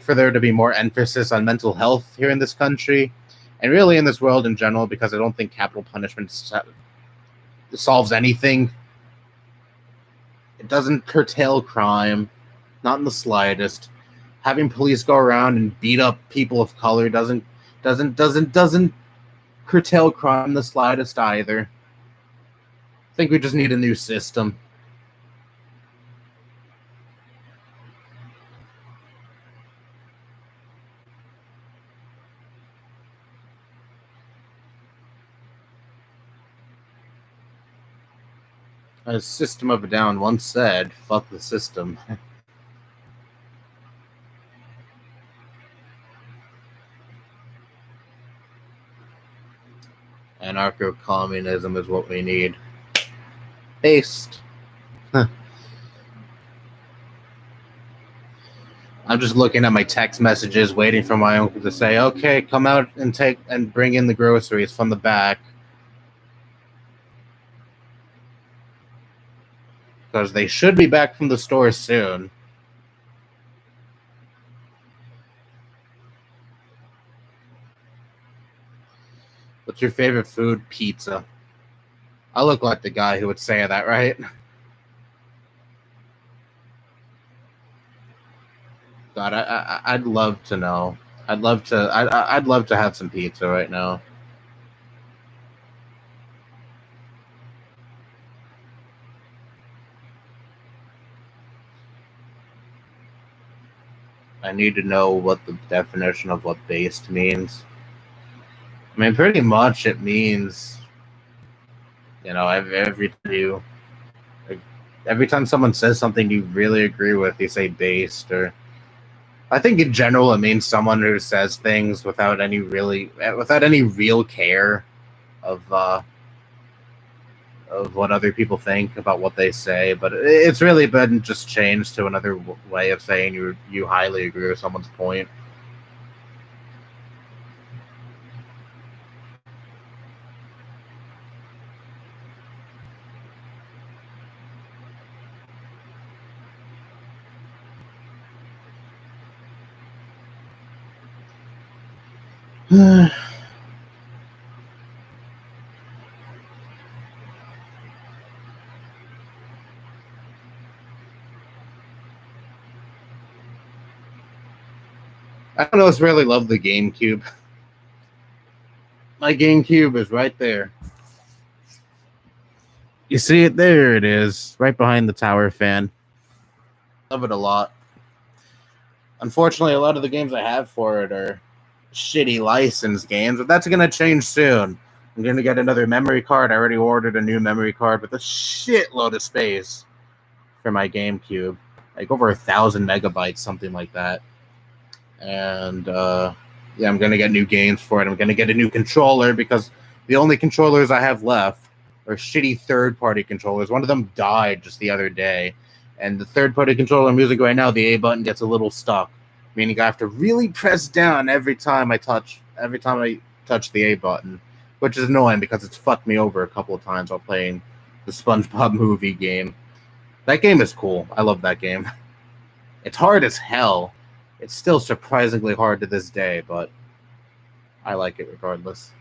for there to be more emphasis on mental health here in this country, and really in this world in general, because I don't think capital punishment solves anything. It doesn't curtail crime, not in the slightest. Having police go around and beat up people of color doesn't curtail crime in the slightest either. I think we just need a new system. A System of a Down once said, "Fuck the system." Anarcho-communism is what we need. Based. I'm just looking at my text messages, waiting for my uncle to say, "Okay, come out and bring in the groceries from the back." Because they should be back from the store soon. What's your favorite food? Pizza. I look like the guy who would say that, right? God, I'd love to know. I'd love to have some pizza right now. I need to know what the definition of what based means. I mean, pretty much it means, every time someone says something you really agree with, you say based. Or I think in general it means someone who says things without any real care of what other people think about what they say. But it's really been just changed to another way of saying you highly agree with someone's point. I don't know. It's really love the GameCube. My GameCube is right there. You see it? There it is, right behind the tower fan. Love it a lot. Unfortunately, a lot of the games I have for it are shitty licensed games, but that's going to change soon. I'm going to get another memory card. I already ordered a new memory card with a shitload of space for my GameCube. Like over 1,000 megabytes, something like that. And yeah, I'm going to get new games for it. I'm going to get a new controller because the only controllers I have left are shitty third-party controllers. One of them died just the other day. And the third-party controller I'm using right now, the A button gets a little stuck, meaning I have to really press down every time I touch the A button, which is annoying because it's fucked me over a couple of times while playing the SpongeBob movie game. That game is cool. I love that game. It's hard as hell. It's still surprisingly hard to this day, but I like it regardless.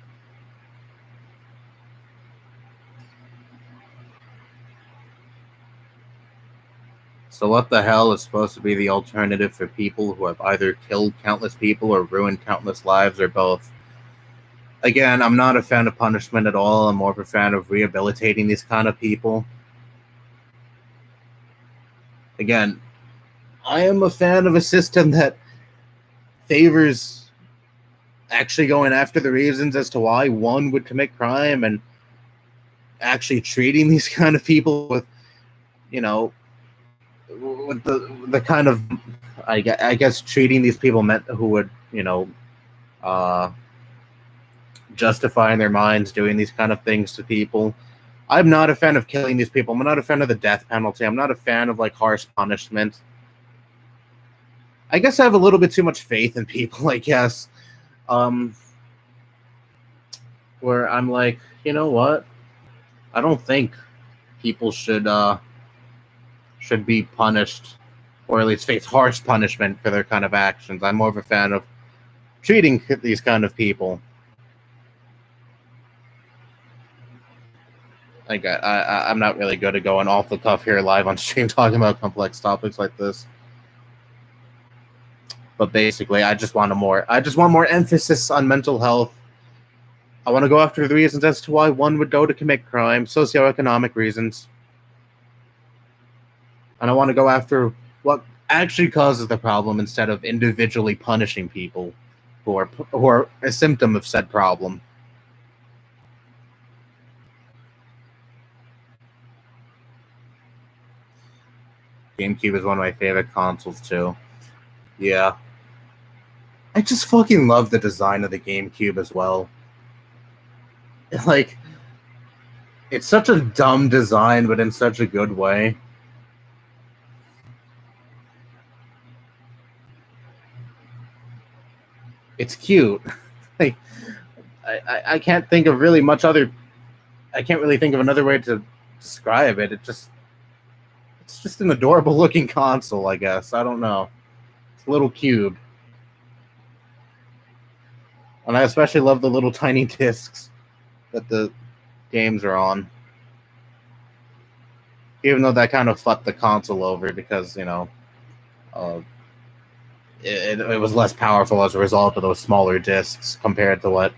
So what the hell is supposed to be the alternative for people who have either killed countless people or ruined countless lives, or both? Again, I'm not a fan of punishment at all. I'm more of a fan of rehabilitating these kind of people. Again, I am a fan of a system that favors actually going after the reasons as to why one would commit crime, and actually treating these kind of people with, with the kind of, I guess, treating these people who would, justify in their minds doing these kind of things to people. I'm not a fan of killing these people. I'm not a fan of the death penalty. I'm not a fan of harsh punishment. I guess I have a little bit too much faith in people, I guess. Where I'm like, you know what? I don't think people should be punished, or at least face harsh punishment for their kind of actions. I'm more of a fan of treating these kind of people. I'm not really good at going off the cuff here live on stream talking about complex topics like this. But basically, I just want more emphasis on mental health. I want to go after the reasons as to why one would go to commit crime, socioeconomic reasons. And I want to go after what actually causes the problem instead of individually punishing people who are a symptom of said problem. GameCube is one of my favorite consoles too. Yeah. I just fucking love the design of the GameCube as well. Like, it's such a dumb design, but in such a good way. It's cute. Like, I can't think of really much other. I can't really think of another way to describe it. It's just an adorable looking console, I guess. I don't know. It's a little cube. And I especially love the little tiny discs that the games are on. Even though that kind of fucked the console over because, it was less powerful as a result of those smaller discs compared to what,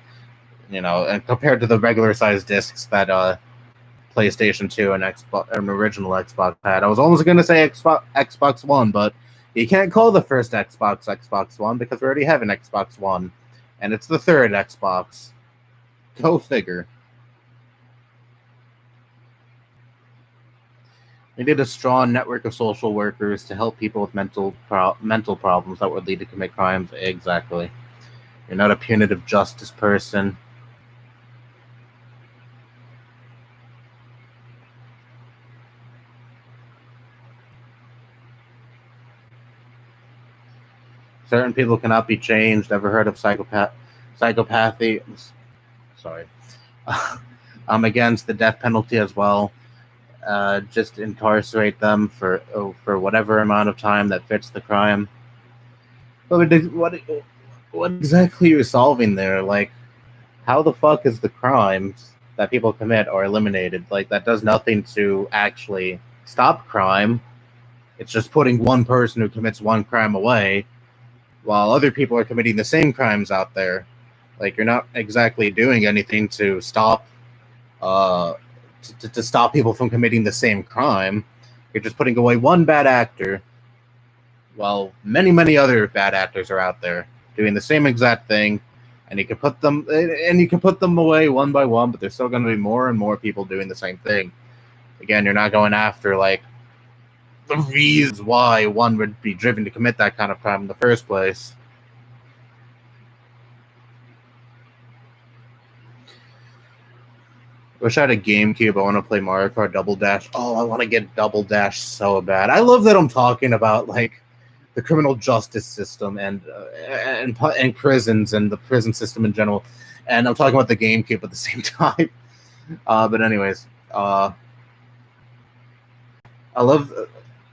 and compared to the regular sized discs that PlayStation 2 and an original Xbox had. I was almost going to say Xbox One, but you can't call the first Xbox One because we already have an Xbox One. And it's the third Xbox. Go figure. We need a strong network of social workers to help people with mental problems that would lead to commit crimes. Exactly. You're not a punitive justice person. Certain people cannot be changed. Ever heard of psychopathy? Sorry. I'm against the death penalty as well. Just incarcerate them for whatever amount of time that fits the crime. But what exactly are you solving there? Like, how the fuck is the crimes that people commit are eliminated? Like, that does nothing to actually stop crime. It's just putting one person who commits one crime away, while other people are committing the same crimes out there. Like, you're not exactly doing anything to stop to stop people from committing the same crime. You're just putting away one bad actor, while many, many other bad actors are out there doing the same exact thing, and you can put them away one by one, but there's still going to be more and more people doing the same thing. Again, you're not going after like the reasons why one would be driven to commit that kind of crime in the first place. Wish I had a GameCube. I want to play Mario Kart Double Dash. Oh, I want to get Double Dash so bad. I love that I'm talking about like the criminal justice system and prisons and the prison system in general, and I'm talking about the GameCube at the same time. But anyways, I love.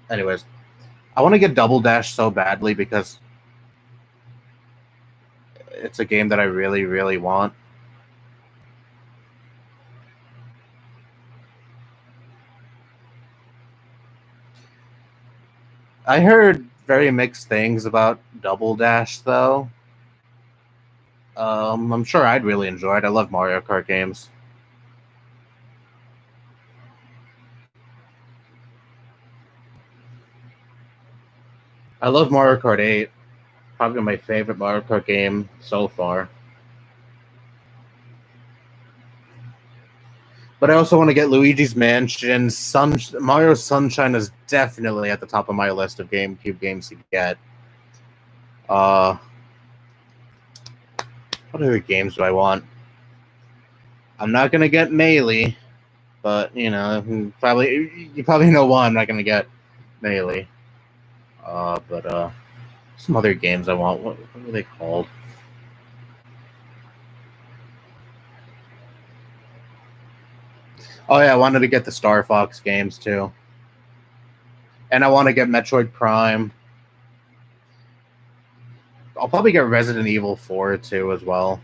Anyways, I want to get Double Dash so badly because it's a game that I really, really want. I heard very mixed things about Double Dash, though. I'm sure I'd really enjoy it. I love Mario Kart games. I love Mario Kart 8. Probably my favorite Mario Kart game so far. But I also want to get Luigi's Mansion. Mario Sunshine is definitely at the top of my list of GameCube games to get. What other games do I want? I'm not gonna get Melee, but you probably know why I'm not gonna get Melee. But some other games I want. What are they called? Oh yeah, I wanted to get the Star Fox games too. And I want to get Metroid Prime. I'll probably get Resident Evil 4 too as well.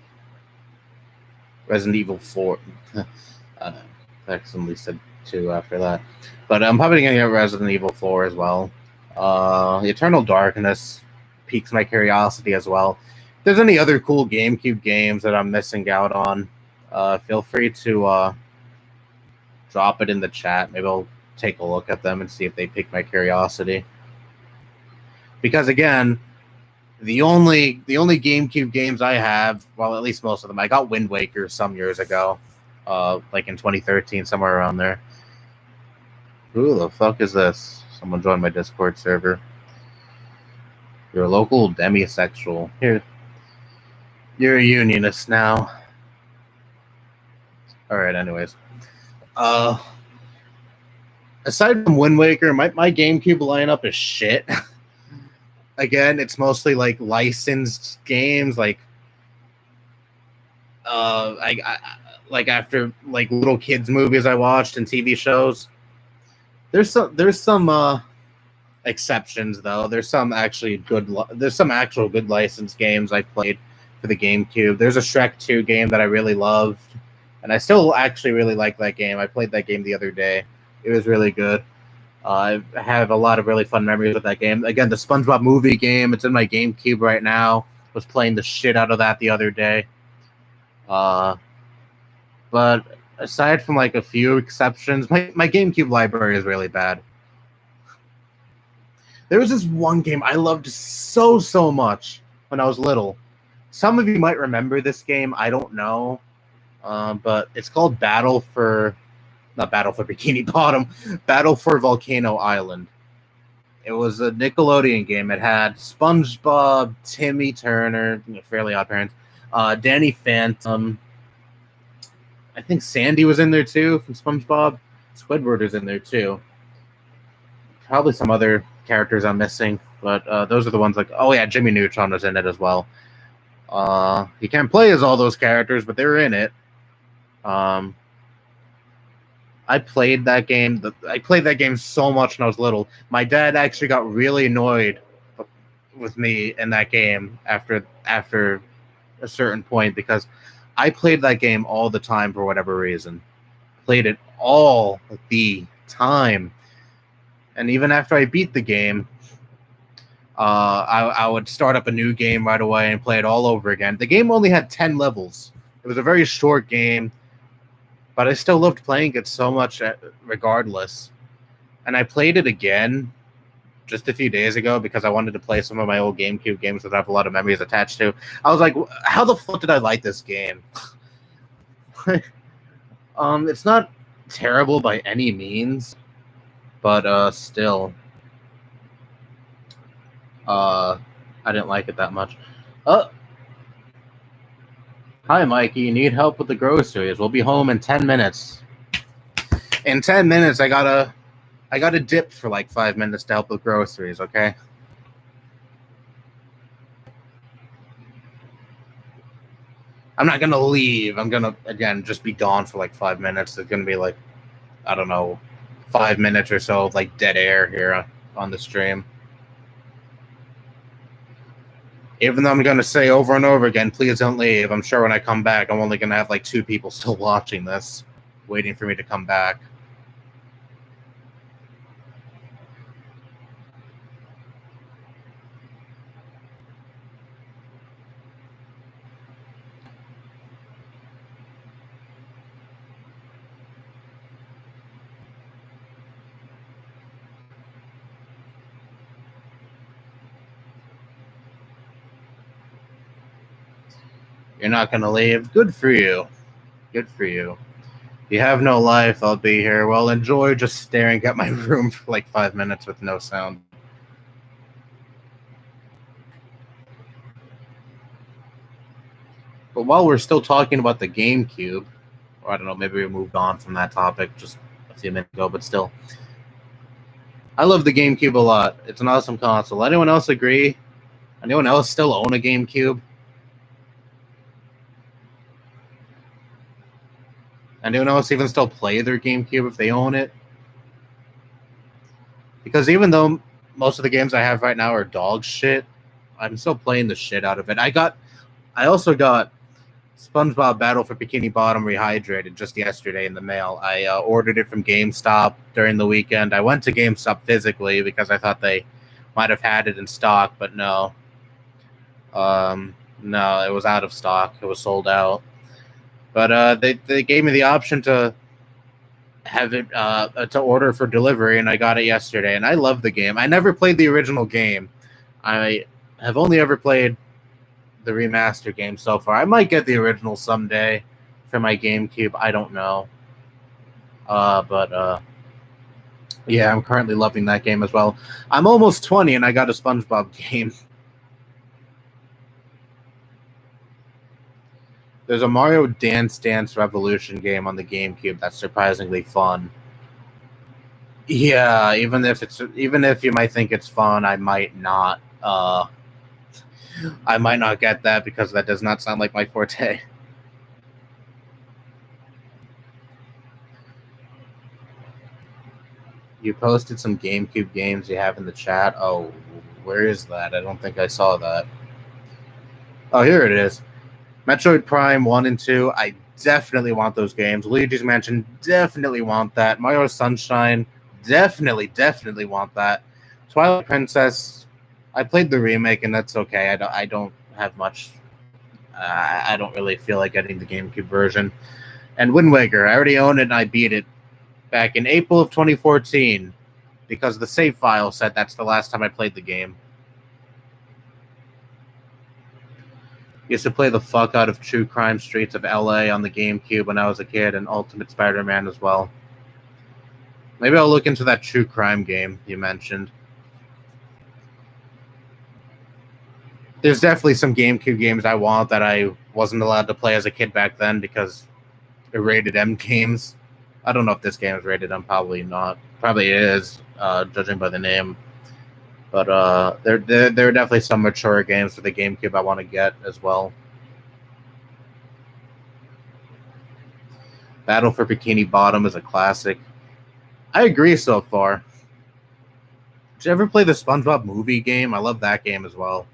Resident Evil 4. I accidentally said 2 after that. But I'm probably going to get Resident Evil 4 as well. Eternal Darkness piques my curiosity as well. If there's any other cool GameCube games that I'm missing out on, feel free to drop it in the chat. Maybe I'll take a look at them and see if they pique my curiosity. Because again, the only GameCube games I have, well, at least most of them, I got Wind Waker some years ago, like in 2013, somewhere around there. Who the fuck is this? Someone joined my Discord server. You're a local demisexual. Here, you're a unionist now. All right. Anyways, aside from Wind Waker, my GameCube lineup is shit. Again, it's mostly like licensed games, like like after like little kids movies I watched and TV shows. There's some exceptions though. There's some actually good. There's some actual good licensed games I played for the GameCube. There's a Shrek 2 game that I really loved, and I still actually really like that game. I played that game the other day. It was really good. I have a lot of really fun memories with that game. Again, the SpongeBob movie game, it's in my GameCube right now. Was playing the shit out of that the other day. But aside from like a few exceptions, my GameCube library is really bad. There was this one game I loved so much when I was little. Some of you might remember this game. I don't know. But it's called not Battle for Bikini Bottom, Battle for Volcano Island. It was a Nickelodeon game. It had SpongeBob, Timmy Turner, Fairly Odd Parents, Danny Phantom. I think Sandy was in there too from SpongeBob. Squidward is in there too. Probably some other characters I'm missing, but those are the ones like, oh yeah, Jimmy Neutron was in it as well. You can't play as all those characters, but they're in it. I played that game. I played that game so much when I was little. My dad actually got really annoyed with me in that game after a certain point because I played that game all the time for whatever reason. Played it all the time. And even after I beat the game, I would start up a new game right away and play it all over again. The game only had 10 levels. It was a very short game. But I still loved playing it so much regardless. And I played it again just a few days ago because I wanted to play some of my old GameCube games that I have a lot of memories attached to. I was like, how the fuck did I like this game? It's not terrible by any means, but still. I didn't like it that much. Hi, Mikey. You need help with the groceries? We'll be home in 10 minutes. In 10 minutes, I gotta dip for like 5 minutes to help with groceries, okay? I'm not gonna leave. I'm gonna, again, just be gone for like 5 minutes. It's gonna be like, I don't know, 5 minutes or so of like dead air here on the stream. Even though I'm going to say over and over again, please don't leave. I'm sure when I come back, I'm only going to have like 2 people still watching this, waiting for me to come back. You're not going to leave? Good for you. Good for you. You have no life, I'll be here. Well, enjoy just staring at my room for like 5 minutes with no sound. But while we're still talking about the GameCube, or I don't know, maybe we moved on from that topic just a few minutes ago, but still. I love the GameCube a lot. It's an awesome console. Anyone else agree? Anyone else still own a GameCube? Anyone else even still play their GameCube if they own it? Because even though most of the games I have right now are dog shit, I'm still playing the shit out of it. I also got SpongeBob Battle for Bikini Bottom Rehydrated just yesterday in the mail. I ordered it from GameStop during the weekend. I went to GameStop physically because I thought they might have had it in stock, but no. No, it was out of stock. It was sold out. But they gave me the option to have it to order for delivery, and I got it yesterday. And I love the game. I never played the original game. I have only ever played the remaster game so far. I might get the original someday for my GameCube. I don't know. But yeah, I'm currently loving that game as well. I'm almost 20 and I got a SpongeBob game. There's a Mario Dance Dance Revolution game on the GameCube that's surprisingly fun. Yeah, even if you might think it's fun, I might not get that because that does not sound like my forte. You posted some GameCube games you have in the chat. Oh, where is that? I don't think I saw that. Oh, here it is. Metroid Prime 1 and 2. I definitely want those games. Luigi's Mansion, definitely want that. Mario Sunshine, definitely want that. Twilight Princess, I played the remake and that's okay. I don't have much. I don't really feel like getting the GameCube version. And Wind Waker, I already own it and I beat it back in April of 2014 because the save file said that's the last time I played the game. Used to play the fuck out of True Crime Streets of LA on the GameCube when I was a kid, and Ultimate Spider-Man as well. Maybe I'll look into that True Crime game you mentioned. There's definitely some GameCube games I want that I wasn't allowed to play as a kid back then because they're rated M games. I don't know if this game is rated M. Probably not. Probably is, judging by the name. But there are definitely some mature games for the GameCube I want to get as well. Battle for Bikini Bottom is a classic. I agree so far. Did you ever play the SpongeBob movie game? I love that game as well.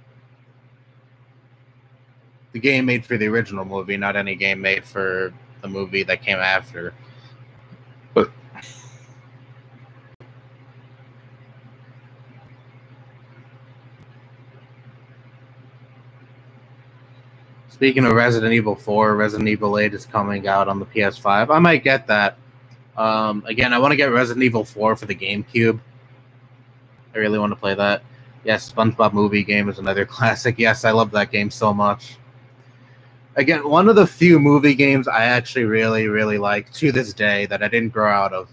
The game made for the original movie, not any game made for the movie that came after. But speaking of Resident Evil 4, Resident Evil 8 is coming out on the PS5. I might get that. Again, I want to get Resident Evil 4 for the GameCube. I really want to play that. Yes, SpongeBob movie game is another classic. Yes, I love that game so much. Again, one of the few movie games I actually really like to this day that I didn't grow out of.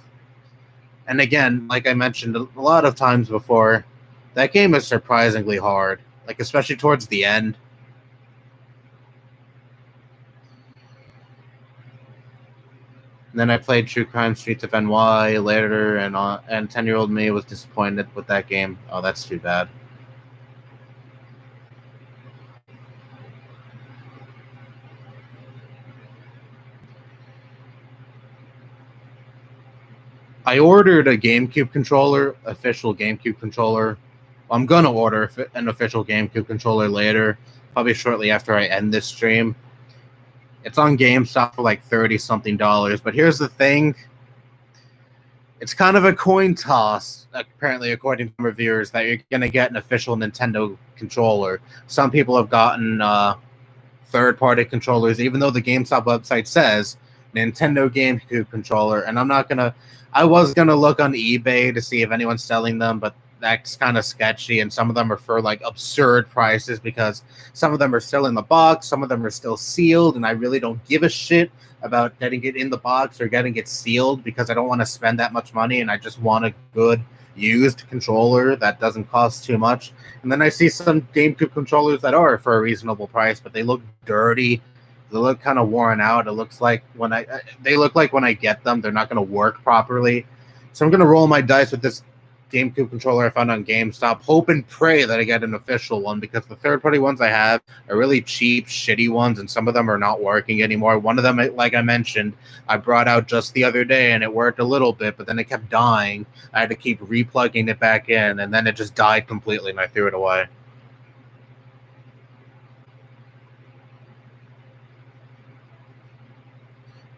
And again, like I mentioned a lot of times before, that game is surprisingly hard. Like, especially towards the end. And then I played True Crime Streets of NY later, and 10-year-old me was disappointed with that game. Oh, that's too bad. I ordered a GameCube controller, official GameCube controller. I'm going to order an official GameCube controller later, probably shortly after I end this stream. It's on GameStop for like $30-something. But here's the thing. It's kind of a coin toss, apparently, according to reviewers, that you're going to get an official Nintendo controller. Some people have gotten third-party controllers, even though the GameStop website says Nintendo GameCube controller. And I was going to look on eBay to see if anyone's selling them, but that's kind of sketchy, and some of them are for like absurd prices because some of them are still in the box, some of them are still sealed, and I really don't give a shit about getting it in the box or getting it sealed because I don't want to spend that much money, and I just want a good used controller that doesn't cost too much. And then I see some GameCube controllers that are for a reasonable price, but they look dirty. They look kind of worn out. It looks like when I get them, they're not going to work properly. So I'm going to roll my dice with this GameCube controller I found on GameStop. Hope and pray that I get an official one, because the third-party ones I have are really cheap, shitty ones, and some of them are not working anymore. One of them, like I mentioned, I brought out just the other day, and it worked a little bit, but then it kept dying. I had to keep replugging it back in, and then it just died completely, and I threw it away.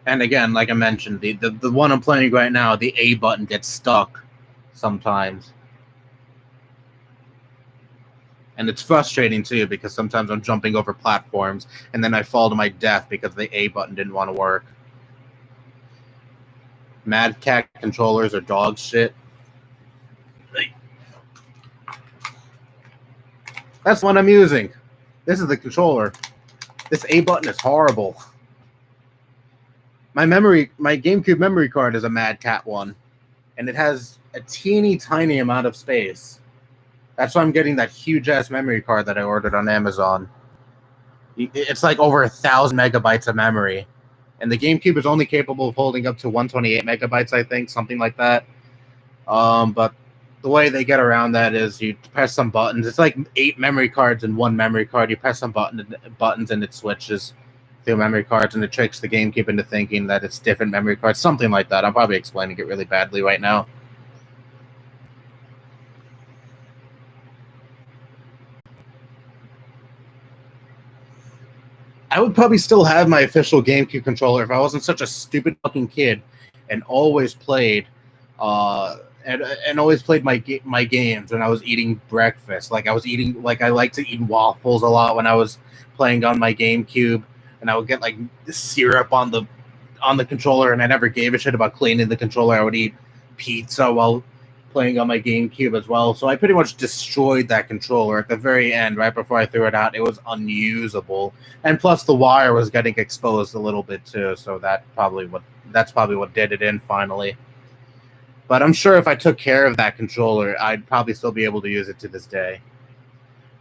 And again, like I mentioned, the one I'm playing right now, the A button gets stuck sometimes. And it's frustrating too, because sometimes I'm jumping over platforms and then I fall to my death because the A button didn't want to work. Mad Cat controllers are dog shit. That's what I'm using. This is the controller. This A button is horrible. My GameCube memory card is a Mad Cat one, and it has a teeny tiny amount of space. That's why I'm getting that huge ass memory card that I ordered on Amazon. It's like over 1,000 megabytes of memory, and the GameCube is only capable of holding up to 128 megabytes, I think, something like that. But the way they get around that is you press some buttons. It's like 8 memory cards in one memory card. You press some buttons and it switches through memory cards, and it tricks the GameCube into thinking that it's different memory cards, something like that. I'm probably explaining it really badly right now. I would probably still have my official GameCube controller if I wasn't such a stupid fucking kid and always played and always played my games when I was eating breakfast. Like I like to eat waffles a lot when I was playing on my GameCube, and I would get like syrup on the controller, and I never gave a shit about cleaning the controller. I would eat pizza while playing on my GameCube as well. So I pretty much destroyed that controller at the very end, right before I threw it out. It was unusable, and plus the wire was getting exposed a little bit too. So that's probably what did it in finally. But I'm sure if I took care of that controller, I'd probably still be able to use it to this day.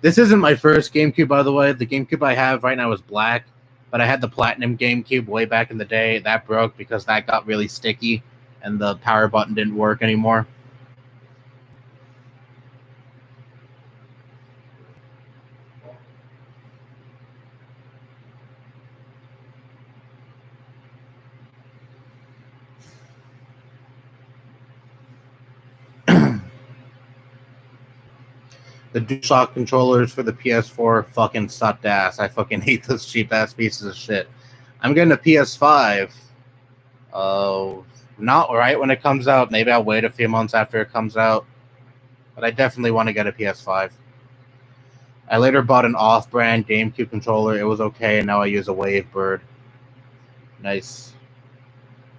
This isn't my first GameCube, by the way. The GameCube I have right now is black, but I had the Platinum GameCube way back in the day. That broke because that got really sticky, and the power button didn't work anymore. The DualShock controllers for the PS4 fucking sucked ass. I fucking hate those cheap ass pieces of shit. I'm getting a PS5. Not right when it comes out. Maybe I'll wait a few months after it comes out. But I definitely want to get a PS5. I later bought an off-brand GameCube controller. It was okay, and now I use a Wavebird. Nice.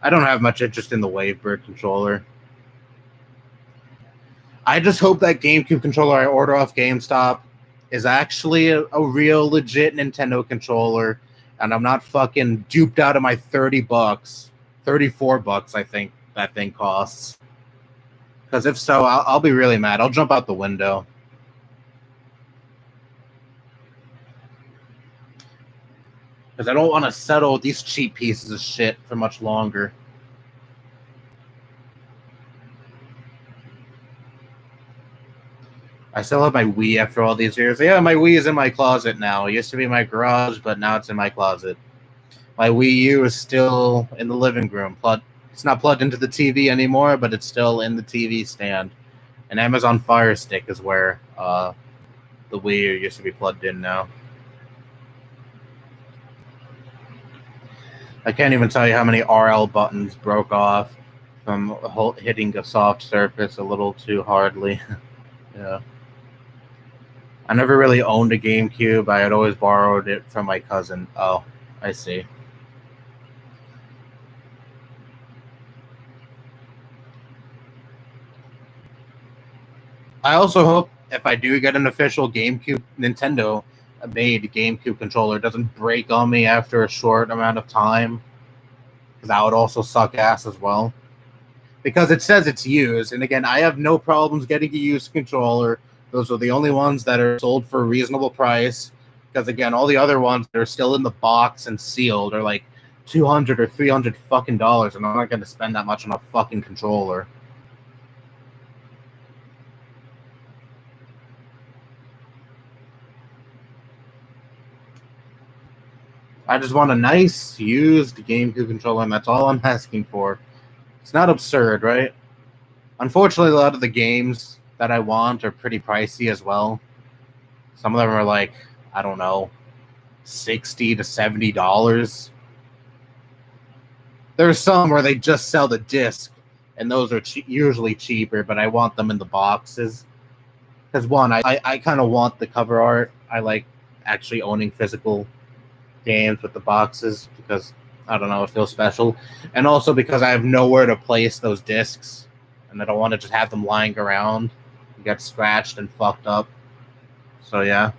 I don't have much interest in the Wavebird controller. I just hope that GameCube controller I order off GameStop is actually a real, legit Nintendo controller, and I'm not fucking duped out of my $30, $34, I think that thing costs. Because if so, I'll be really mad. I'll jump out the window. Because I don't want to settle these cheap pieces of shit for much longer. I still have my Wii after all these years. Yeah, my Wii is in my closet now. It used to be in my garage, but now it's in my closet. My Wii U is still in the living room. It's not plugged into the TV anymore, but it's still in the TV stand. An Amazon Fire Stick is where the Wii U used to be plugged in now. I can't even tell you how many RL buttons broke off from hitting a soft surface a little too hardly. Yeah. I never really owned a GameCube. I had always borrowed it from my cousin. Oh, I see. I also hope if I do get an official GameCube, Nintendo-made GameCube controller, it doesn't break on me after a short amount of time. Because that would also suck ass as well. Because it says it's used. And again, I have no problems getting a used controller. Those are the only ones that are sold for a reasonable price. Because again, all the other ones that are still in the box and sealed are like $200 or $300 fucking dollars, and I'm not going to spend that much on a fucking controller. I just want a nice used GameCube controller, and that's all I'm asking for. It's not absurd, right? Unfortunately, a lot of the games that I want are pretty pricey as well. Some of them are like, I don't know, $60 to $70. There's some where they just sell the disc, and those are usually cheaper, but I want them in the boxes. Because one, I kind of want the cover art. I like actually owning physical games with the boxes because, I don't know, it feels special. And also because I have nowhere to place those discs, and I don't want to just have them lying around and get scratched and fucked up. So yeah.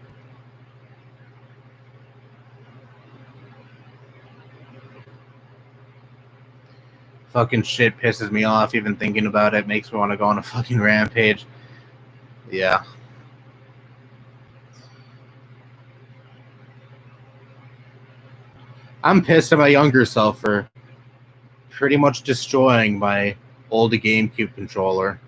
Fucking shit pisses me off even thinking about it. Makes me want to go on a fucking rampage. Yeah. I'm pissed at my younger self for pretty much destroying my old GameCube controller.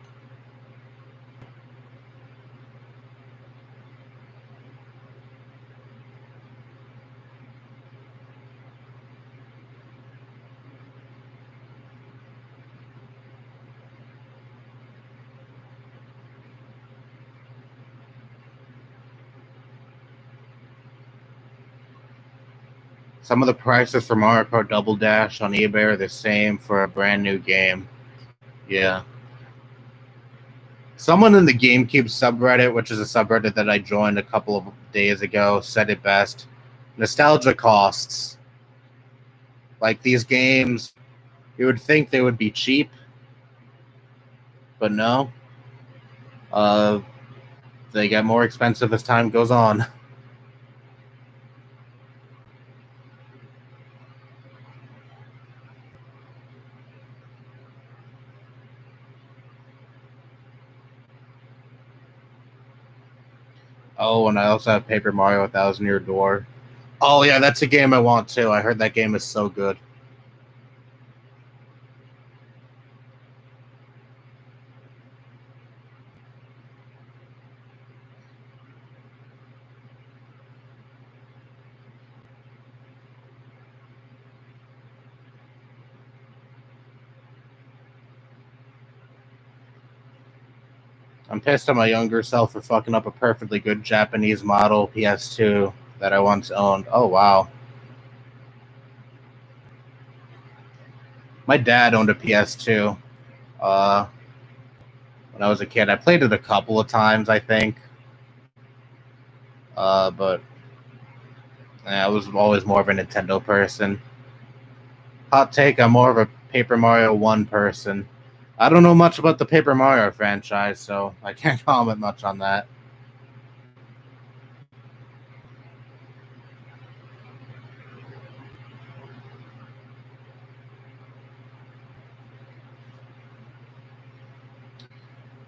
Some of the prices for Mario Kart Double Dash on eBay are the same for a brand new game. Yeah. Someone in the GameCube subreddit, which is a subreddit that I joined a couple of days ago, said it best. Nostalgia costs. Like these games, you would think they would be cheap, but no. Uh, they get more expensive as time goes on. Oh, and I also have Paper Mario 1000 Year Door. Oh yeah, that's a game I want too. I heard that game is so good. I'm pissed at my younger self for fucking up a perfectly good Japanese model PS2 that I once owned. Oh wow. My dad owned a PS2. Uh, when I was a kid, I played it a couple of times, I think. But I was always more of a Nintendo person. Hot take: I'm more of a Paper Mario 1 person. I don't know much about the Paper Mario franchise, so I can't comment much on that.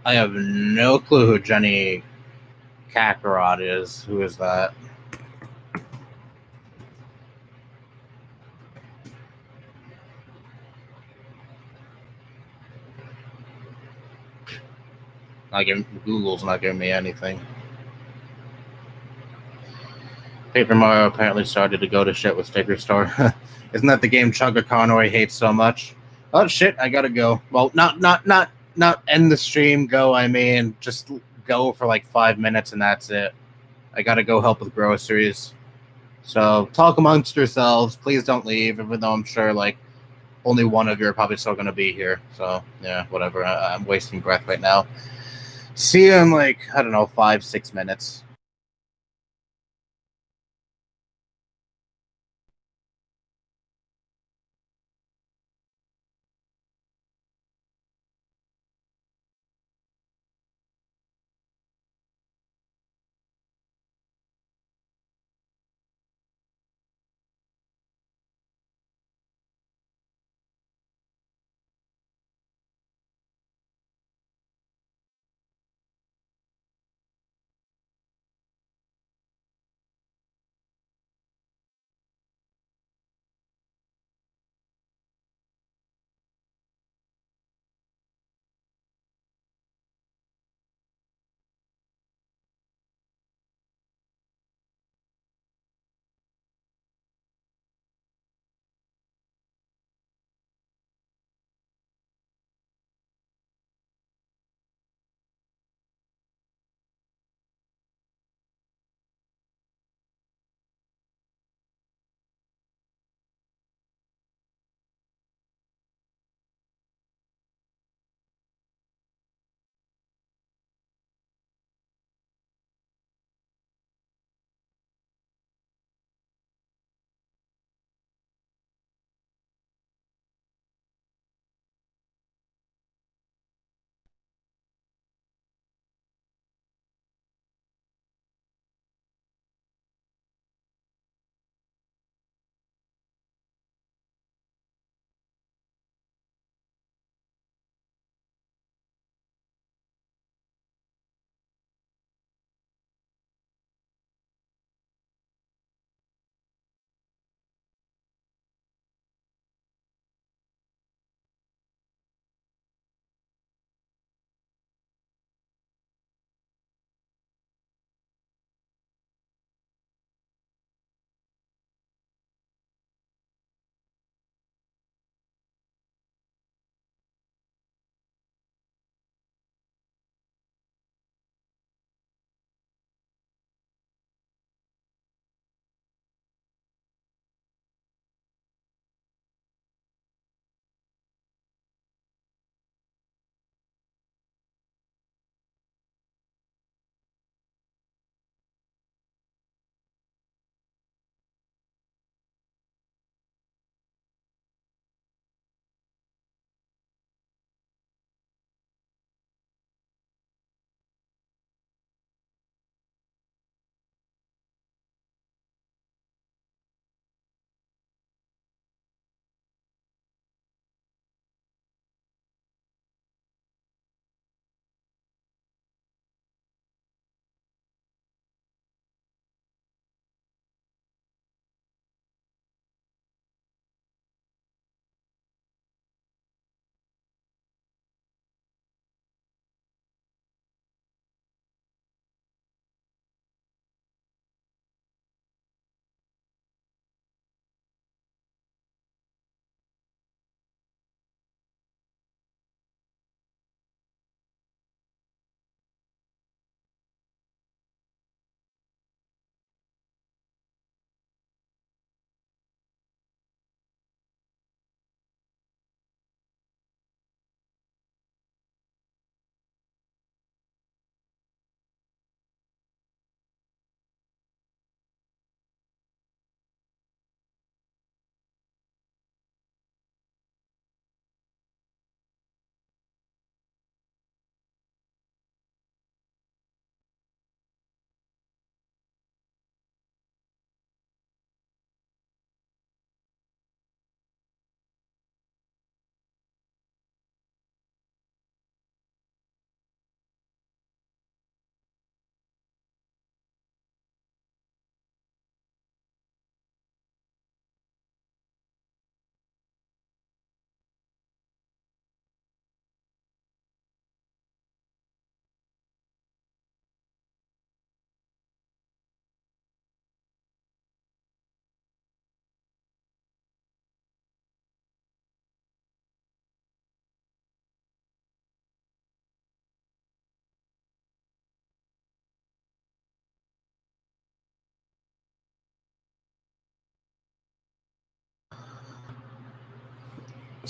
I have no clue who Jenny Kakarot is. Who is that? Google's not giving me anything. Paper Mario apparently started to go to shit with Sticker Store. Isn't that the game Chugga Conway hates so much? Oh shit, I gotta go. Well, not end the stream. Go, I mean, just go for like 5 minutes and that's it. I gotta go help with groceries. So talk amongst yourselves. Please don't leave, even though I'm sure like only one of you are probably still gonna be here. So yeah, whatever. I'm wasting breath right now. See you in like, I don't know, 5-6 minutes.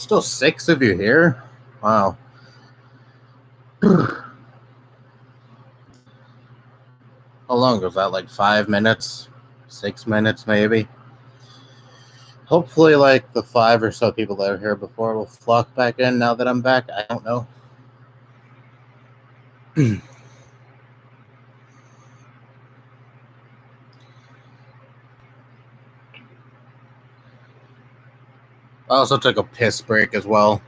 Still 6 of you here? Wow. How long was that? Like 5 minutes? 6 minutes, maybe? Hopefully, like, the 5 or so people that were here before will flock back in now that I'm back. I don't know. I also took a piss break as well.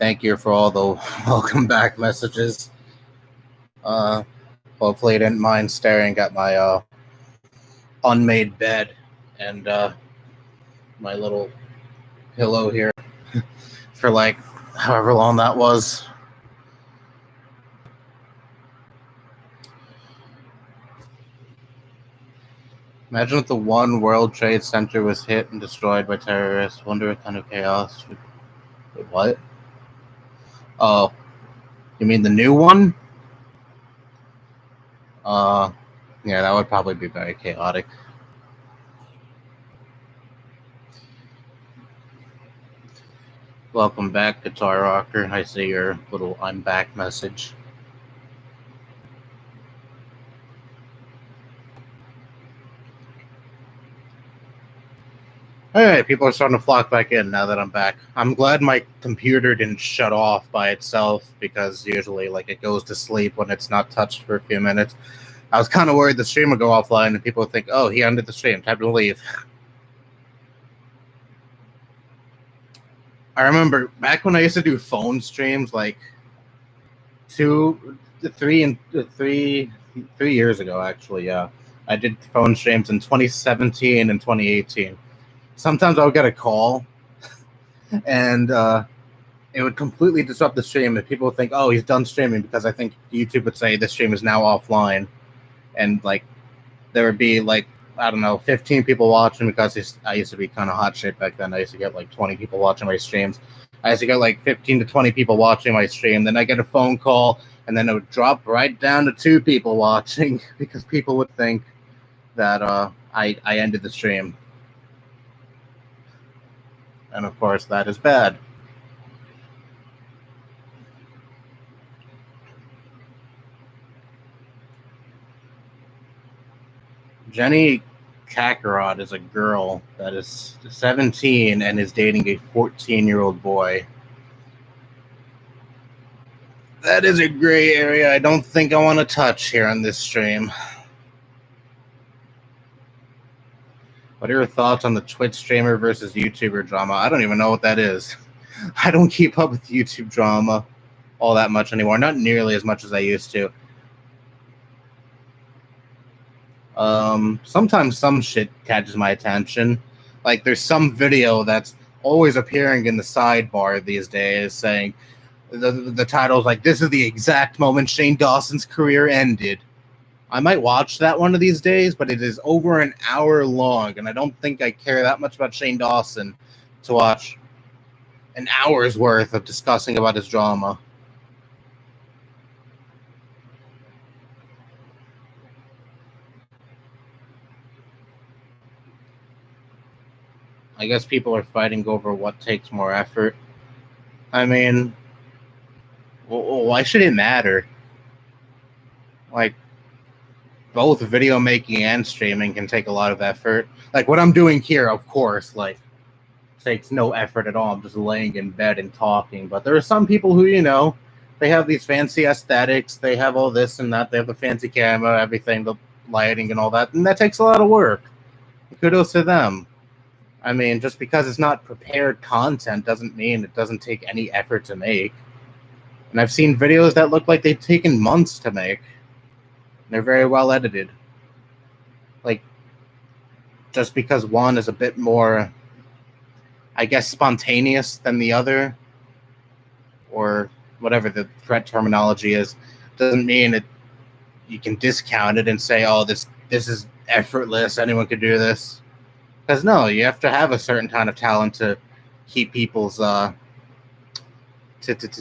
Thank you for all the welcome back messages. Hopefully you didn't mind staring at my unmade bed and my little pillow here for like however long that was. Imagine if the one World Trade Center was hit and destroyed by terrorists. Wonder what kind of chaos. Wait, what? Oh, you mean the new one? Yeah, that would probably be very chaotic. Welcome back, Guitar Rocker. I see your little I'm back message. Alright, people are starting to flock back in now that I'm back. I'm glad my computer didn't shut off by itself, because usually like it goes to sleep when it's not touched for a few minutes. I was kind of worried the stream would go offline and people would think, oh, he ended the stream, time to leave. I remember back when I used to do phone streams like 3 years ago, actually, yeah. I did phone streams in 2017 and 2018. Sometimes I would get a call and it would completely disrupt the stream, and people would think, oh, he's done streaming, because I think YouTube would say this stream is now offline. And like there would be like, I don't know, 15 people watching, because I used to be kind of hot shit back then. I used to get like 20 people watching my streams. I used to get like 15 to 20 people watching my stream. Then I get a phone call, and then it would drop right down to 2 people watching, because people would think that I ended the stream. And of course, that is bad. Jenny Kakarot is a girl that is 17 and is dating a 14-year-old boy. That is a gray area I don't think I want to touch here on this stream. What are your thoughts on the Twitch streamer versus YouTuber drama? I don't even know what that is. I don't keep up with YouTube drama all that much anymore. Not nearly as much as I used to. Sometimes some shit catches my attention. Like there's some video that's always appearing in the sidebar these days saying the title's like, this is the exact moment Shane Dawson's career ended. I might watch that one of these days, but it is over an hour long, and I don't think I care that much about Shane Dawson to watch an hour's worth of discussing about his drama. I guess people are fighting over what takes more effort. I mean, why should it matter? Like, both video making and streaming can take a lot of effort. Like, what I'm doing here, of course, like, takes no effort at all. I'm just laying in bed and talking. But there are some people who, you know, they have these fancy aesthetics. They have all this and that. They have the fancy camera, everything, the lighting and all that. And that takes a lot of work. Kudos to them. I mean, just because it's not prepared content doesn't mean it doesn't take any effort to make. And I've seen videos that look like they've taken months to make. They're very well edited. Like, just because one is a bit more, I guess, spontaneous than the other, or whatever the correct terminology is, doesn't mean it. You can discount it and say, "Oh, this is effortless. Anyone could do this." Because no, you have to have a certain kind of talent to keep people's to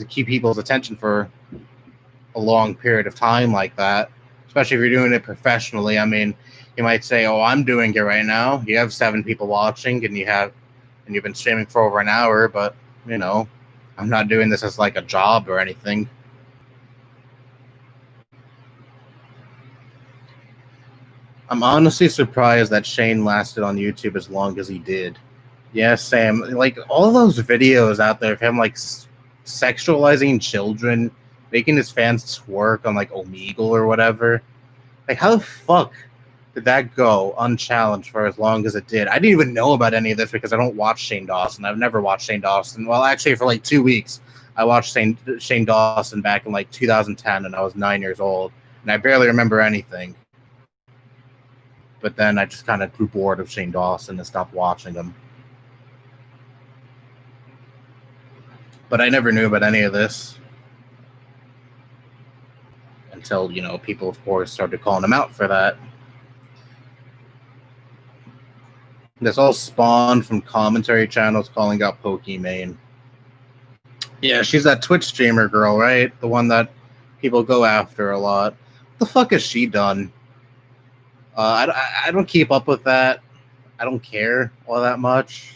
keep people's attention for a long period of time like that. Especially if you're doing it professionally. I mean, He might say, "Oh, I'm doing it right now. You have 7 people watching, and you've been streaming for over an hour, but you know, I'm not doing this as like a job or anything." I'm honestly surprised that Shane lasted on YouTube as long as he did. Yeah, Sam. Like all those videos out there of him like sexualizing children, making his fans twerk on like Omegle or whatever. Like how the fuck did that go unchallenged for as long as it did? I didn't even know about any of this because I don't watch Shane Dawson. I've never watched Shane Dawson. Well, actually, for like 2 weeks, I watched Shane Dawson back in like 2010, and I was 9 years old, and I barely remember anything. But then I just kind of grew bored of Shane Dawson and stopped watching him. But I never knew about any of this until, you know, people, of course, started calling him out for that. This all spawned from commentary channels calling out Pokimane. Yeah, she's that Twitch streamer girl, right? The one that people go after a lot. What the fuck has she done? I don't keep up with that. I don't care all that much.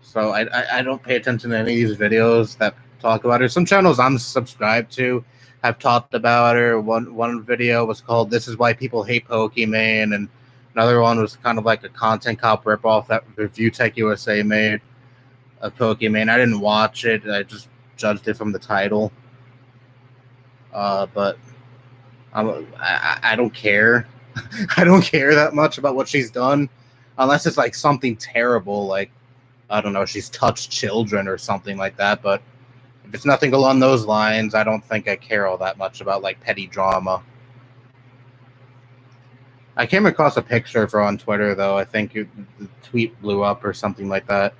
So I don't pay attention to any of these videos that talk about her. Some channels I'm subscribed to have talked about her. One video was called "This Is Why People Hate Pokimane," and another one was kind of like a Content Cop ripoff that Review Tech USA made of Pokimane. I didn't watch it. I just judged it from the title. But I don't care. I don't care that much about what she's done, unless it's like something terrible, like I don't know, she's touched children or something like that. But if it's nothing along those lines, I don't think I care all that much about like petty drama. I came across a picture of her on Twitter, though. I think the tweet blew up or something like that.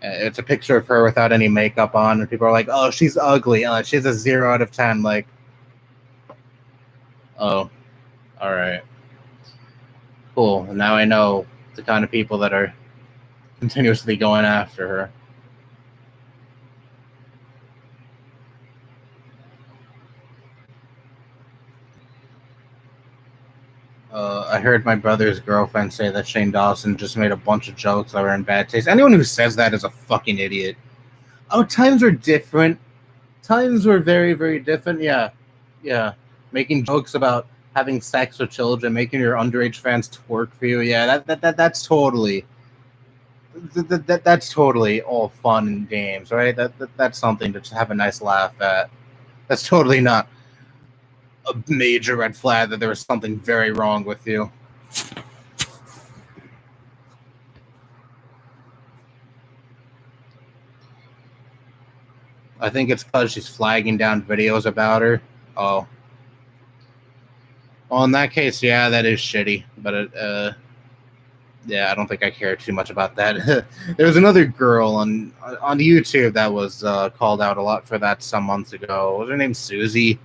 It's a picture of her without any makeup on, and people are like, "Oh, she's ugly. She's a 0 out of 10." Like, oh, all right, cool. Now I know the kind of people that are continuously going after her. I heard my brother's girlfriend say that Shane Dawson just made a bunch of jokes that were in bad taste. Anyone who says that is a fucking idiot. Oh, times were different. Times were very, very different. Yeah. Making jokes about having sex with children, making your underage fans twerk for you. Yeah, that's totally that's totally all fun and games, right? That's something to just have a nice laugh at. That's totally not a major red flag that there was something very wrong with you. I think it's because she's flagging down videos about her. Oh. Well, in that case, yeah, that is shitty. But yeah, I don't think I care too much about that. There was another girl on YouTube that was called out a lot for that some months ago. Was her name Susie?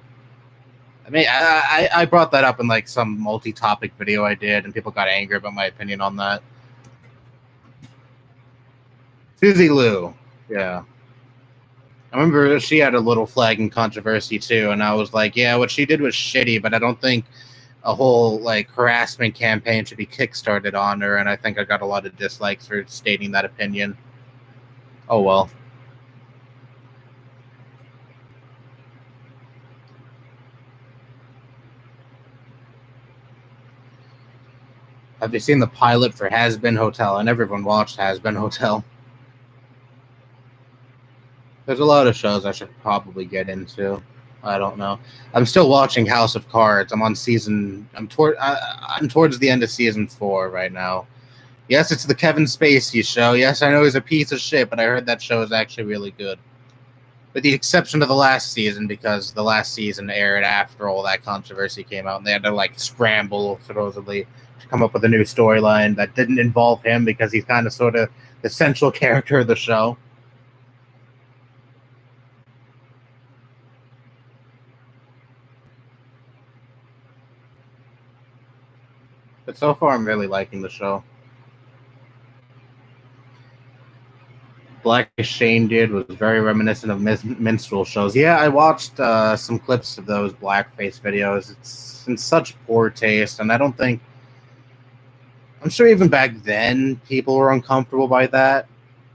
I mean, I brought that up in like some multi-topic video I did, and people got angry about my opinion on that. Susie Lou, yeah. I remember she had a little flagging controversy too, and I was like, yeah, what she did was shitty, but I don't think a whole like harassment campaign should be kickstarted on her, and I think I got a lot of dislikes for stating that opinion. Oh well. Have you seen the pilot for Has Been Hotel? And everyone watched Has Been Hotel. There's a lot of shows I should probably get into. I don't know. I'm still watching House of Cards. I'm towards the end of season 4 right now. Yes, it's the Kevin Spacey show. Yes, I know he's a piece of shit, but I heard that show is actually really good. With the exception of the last season, because the last season aired after all that controversy came out, and they had to like scramble supposedly to come up with a new storyline that didn't involve him because he's kind of sort of the central character of the show. But so far, I'm really liking the show. Black Shane did was very reminiscent of minstrel shows. Yeah, I watched some clips of those blackface videos. It's in such poor taste, and I don't think I'm sure even back then people were uncomfortable by that.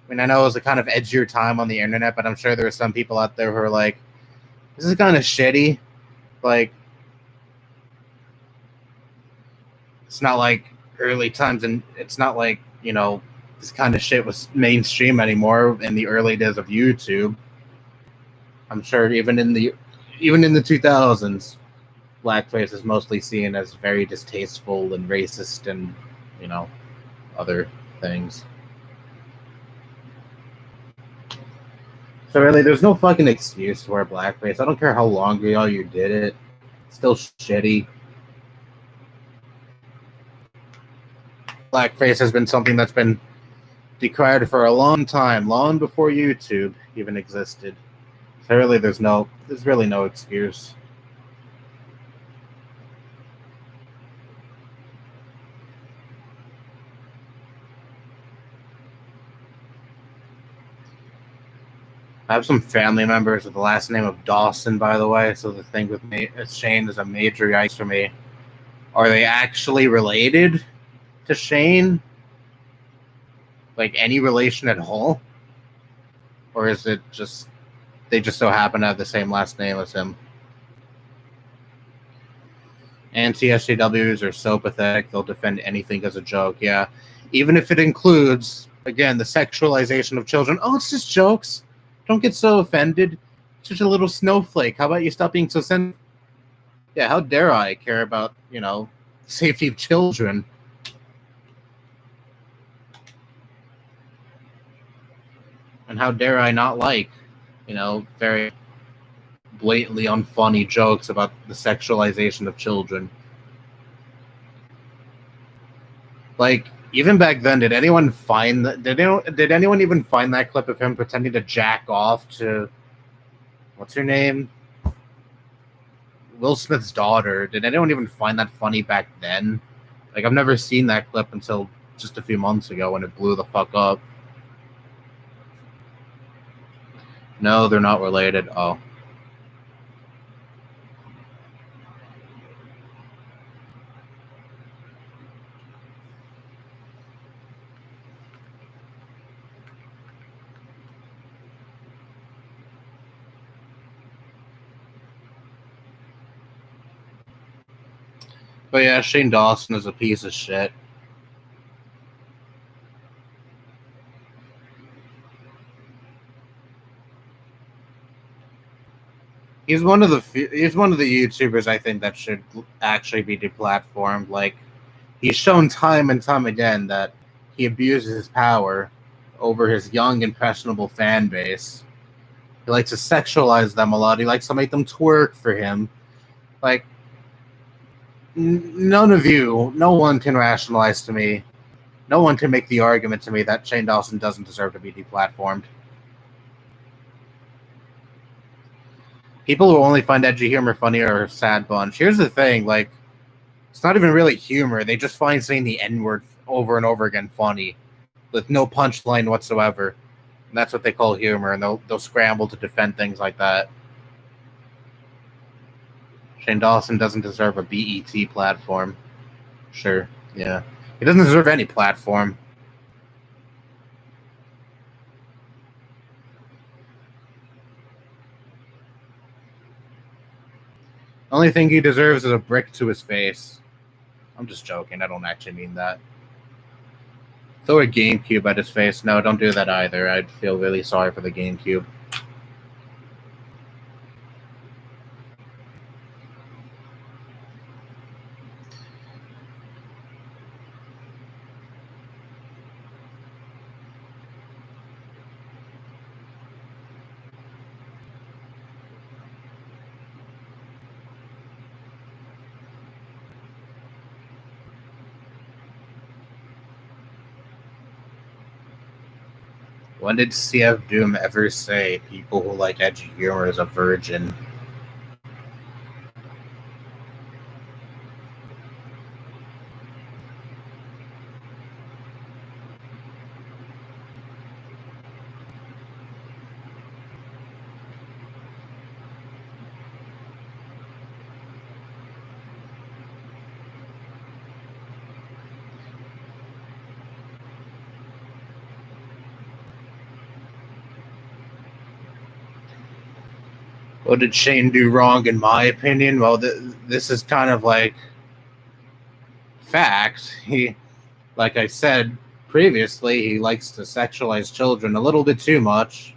I mean, I know it was a kind of edgier time on the internet, but I'm sure there were some people out there who are like, this is kind of shitty. Like, it's not like early times, and it's not like, this kind of shit was mainstream anymore in the early days of YouTube. I'm sure even in the 2000s, blackface is mostly seen as very distasteful and racist and, other things. So really, there's no fucking excuse to wear blackface. I don't care how long ago you did it. It's still shitty. Blackface has been something that's been decried for a long time, long before YouTube even existed. So really, there's really no excuse. I have some family members with the last name of Dawson, by the way. So the thing with me, Shane is a major yikes for me. Are they actually related to Shane? Like any relation at all? Or is it just they just so happen to have the same last name as him? Anti-SJWs are so pathetic, they'll defend anything as a joke, yeah. Even if it includes, again, the sexualization of children. Oh, it's just jokes. Don't get so offended. It's just a little snowflake. How about you stop being so sensitive? Yeah, how dare I care about, safety of children? And how dare I not like, very blatantly unfunny jokes about the sexualization of children? Like, even back then, did anyone even find that clip of him pretending to jack off to what's her name? Will Smith's daughter? Did anyone even find that funny back then? Like, I've never seen that clip until just a few months ago when it blew the fuck up. No, they're not related. Oh. But yeah, Shane Dawson is a piece of shit. He's one of the YouTubers I think that should actually be deplatformed. Like, he's shown time and time again that he abuses his power over his young, impressionable fan base. He likes to sexualize them a lot. He likes to make them twerk for him. Like, no one can rationalize to me, no one can make the argument to me that Shane Dawson doesn't deserve to be deplatformed. People who only find edgy humor funny are a sad bunch. Here's the thing, like, it's not even really humor. They just find saying the N-word over and over again funny, with no punchline whatsoever. And that's what they call humor, and they'll scramble to defend things like that. Shane Dawson doesn't deserve a BET platform. Sure, yeah. He doesn't deserve any platform. The only thing he deserves is a brick to his face. I'm just joking. I don't actually mean that. Throw a GameCube at his face. No, don't do that either. I'd feel really sorry for the GameCube. When did CF Doom ever say people who like edgy humor is a virgin? What did Shane do wrong, in my opinion? Well, this is kind of like fact. He, like I said previously, he likes to sexualize children a little bit too much.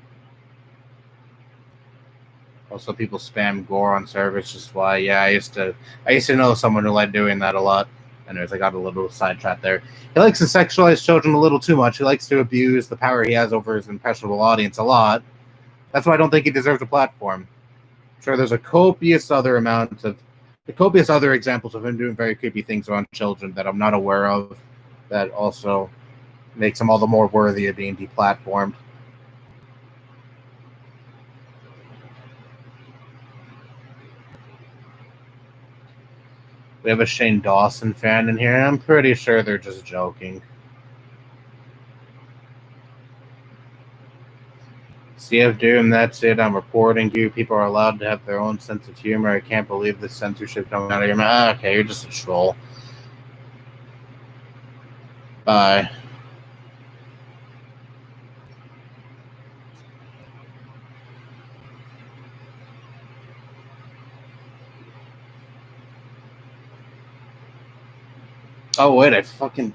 Also, people spam gore on servers, just why. Yeah, I used to know someone who liked doing that a lot. Anyways, I got a little sidetracked there. He likes to sexualize children a little too much. He likes to abuse the power he has over his impressionable audience a lot. That's why I don't think he deserves a platform. I'm sure there's a copious other examples of him doing very creepy things around children that I'm not aware of, that also makes him all the more worthy of being deplatformed. We have a Shane Dawson fan in here. I'm pretty sure they're just joking. CF Doom, that's it. I'm reporting you. People are allowed to have their own sense of humor. I can't believe this censorship coming out of your mouth. Okay, you're just a troll. Bye. Oh, wait, I fucking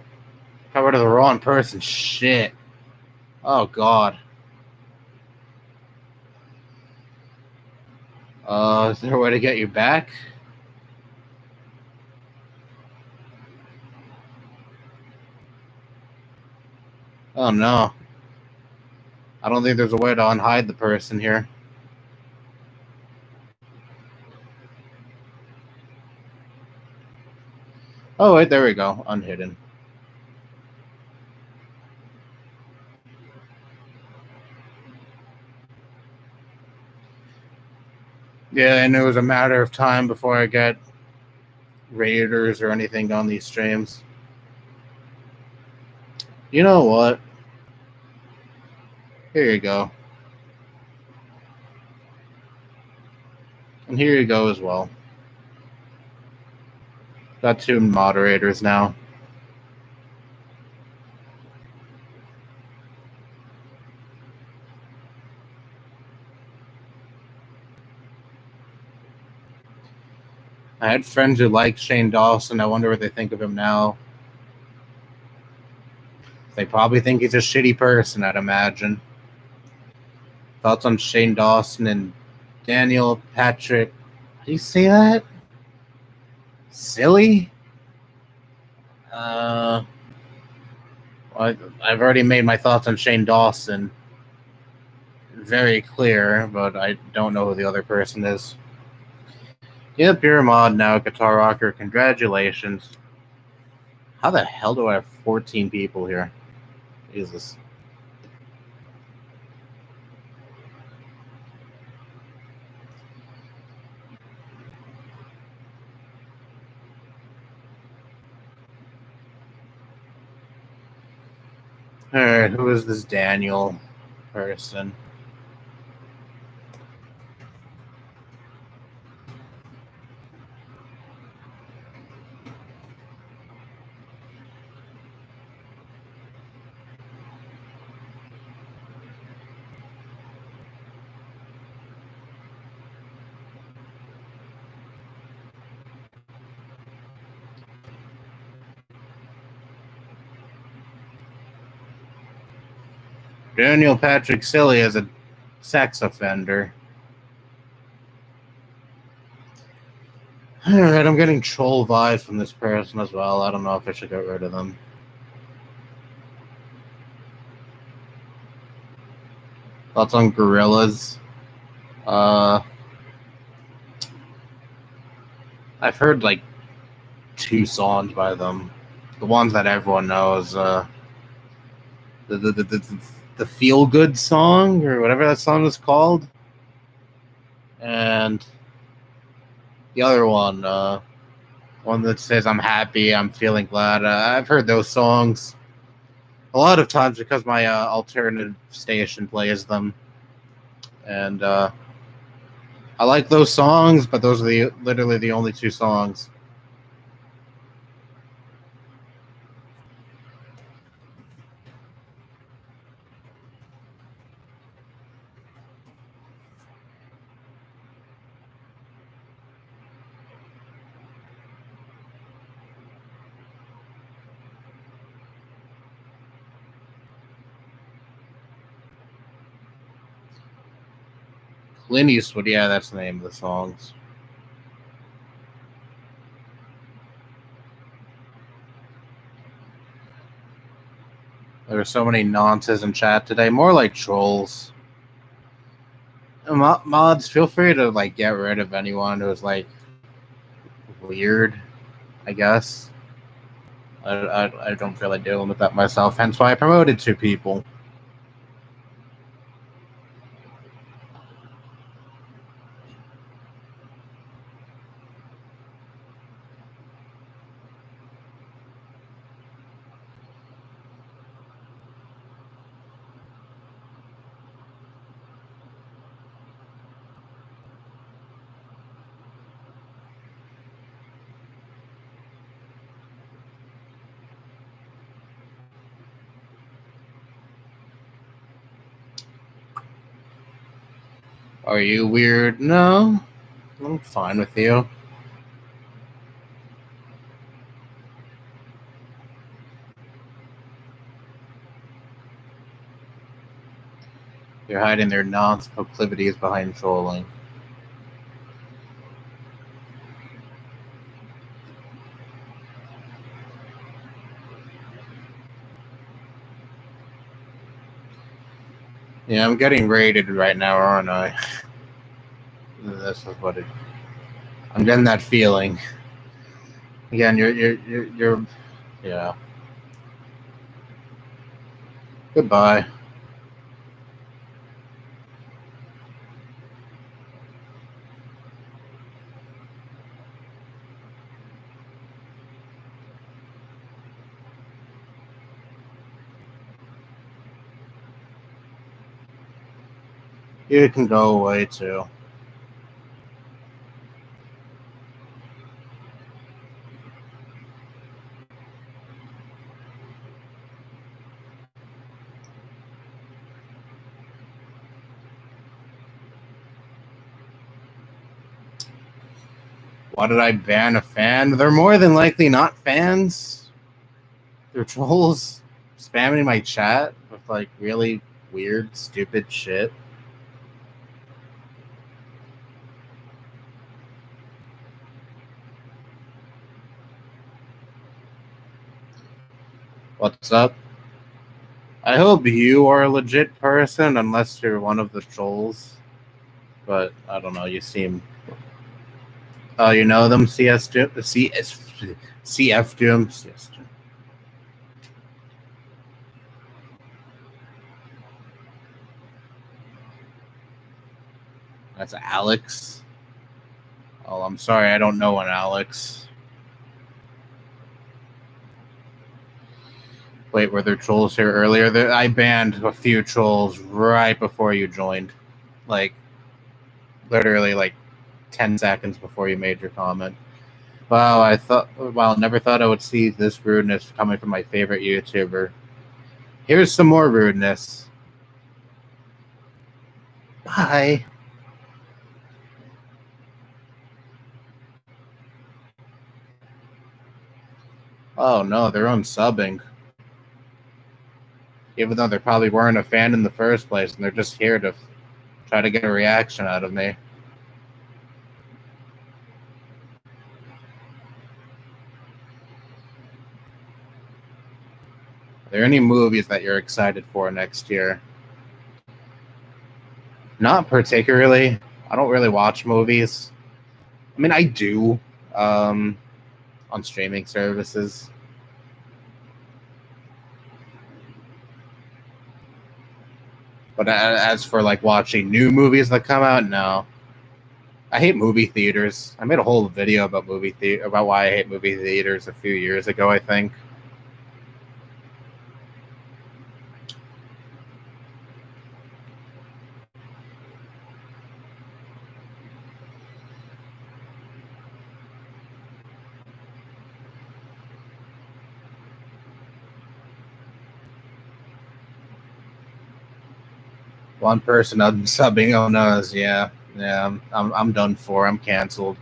got rid of the wrong person. Shit. Oh, God. Is there a way to get you back? Oh, no. I don't think there's a way to unhide the person here. Oh, wait, there we go. Unhidden. Yeah, and it was a matter of time before I get raiders or anything on these streams. You know what? Here you go. And here you go as well. Got 2 moderators now. I had friends who liked Shane Dawson. I wonder what they think of him now. They probably think he's a shitty person, I'd imagine. Thoughts on Shane Dawson and Daniel Patrick. How do you say that? Silly? I've already made my thoughts on Shane Dawson very clear, but I don't know who the other person is. Yep, you're a mod now, Guitar Rocker. Congratulations. How the hell do I have 14 people here? Jesus. Alright, who is this Daniel person? Daniel Patrick Silly is a sex offender. Alright, I'm getting troll vibes from this person as well. I don't know if I should get rid of them. Thoughts on Gorillas? I've heard like 2 songs by them. The ones that everyone knows. The Feel Good song, or whatever that song was called. And the other one, one that says I'm happy, I'm feeling glad. I've heard those songs a lot of times because my alternative station plays them. And I like those songs, but those are literally the only 2 songs. Clint Eastwood, yeah, that's the name of the songs. There were so many nonsense in chat today, more like trolls. Mods, feel free to like get rid of anyone who's like weird, I guess. I don't feel like dealing with that myself, hence why I promoted 2 people. Are you weird? No, I'm fine with you. You're hiding their non-proclivities behind trolling. Yeah, I'm getting raided right now, aren't I? This is what it. I'm getting that feeling. Again, you're. Yeah. Goodbye. You can go away too. Why did I ban a fan? They're more than likely not fans. They're trolls spamming my chat with like really weird, stupid shit. What's up? I hope you are a legit person, unless you're one of the trolls. But I don't know. You seem. Oh, you know them, CS Doom, CF Doom, CS Doom. That's Alex. Oh, I'm sorry, I don't know an Alex. Wait, were there trolls here earlier? I banned a few trolls right before you joined. Like, literally, like 10 seconds before you made your comment. Wow, never thought I would see this rudeness coming from my favorite YouTuber. Here's some more rudeness. Bye. Oh no, they're unsubbing. Even though they probably weren't a fan in the first place, and they're just here to try to get a reaction out of me. Are there any movies that you're excited for next year? Not particularly. I don't really watch movies. I mean, I do on streaming services. But as for like watching new movies that come out, no. I hate movie theaters. I made a whole video about about why I hate movie theaters a few years ago, I think. One person unsubbing. Oh no, yeah. I'm done for. I'm canceled.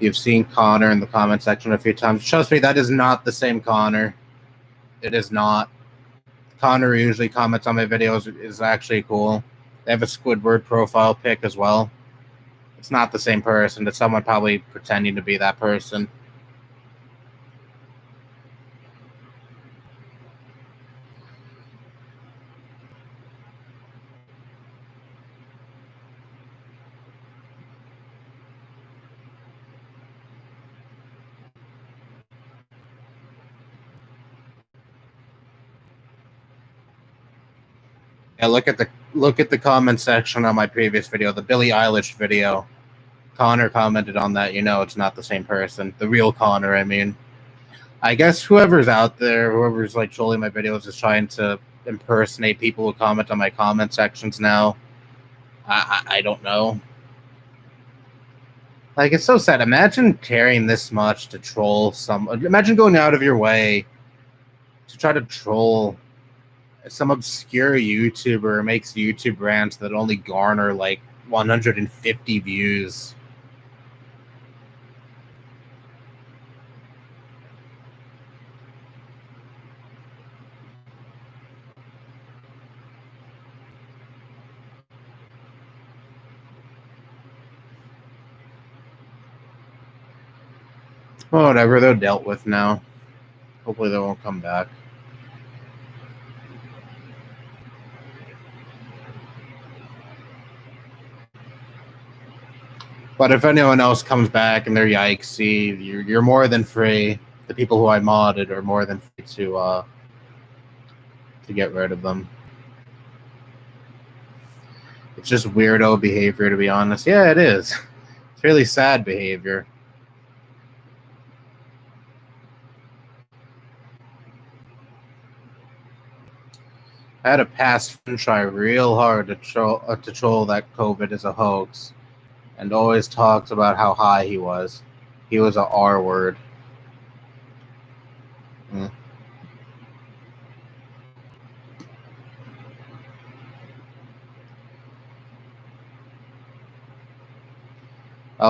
You've seen Connor in the comment section a few times. Trust me, that is not the same Connor. It is not. Connor usually comments on my videos. Is actually cool. They have a Squidward profile pic as well. It's not the same person. It's someone probably pretending to be that person. Yeah, look at the comment section on my previous video, the Billie Eilish video. Connor commented on that. You know, it's not the same person. The real Connor, I mean. I guess whoever's out there, whoever's like trolling my videos, is trying to impersonate people who comment on my comment sections now. I don't know. Like, it's so sad. Imagine caring this much to troll someone. Imagine going out of your way to try to troll some obscure YouTuber who makes YouTube rants that only garner like 150 views. Well, whatever, they're dealt with now. Hopefully they won't come back. But if anyone else comes back and they're yikesy, you're more than free. The people who I modded are more than free to get rid of them. It's just weirdo behavior, to be honest. Yeah, it is. It's really sad behavior. I had a past friend try real hard to troll that COVID is a hoax, and always talks about how high he was. He was a R word. I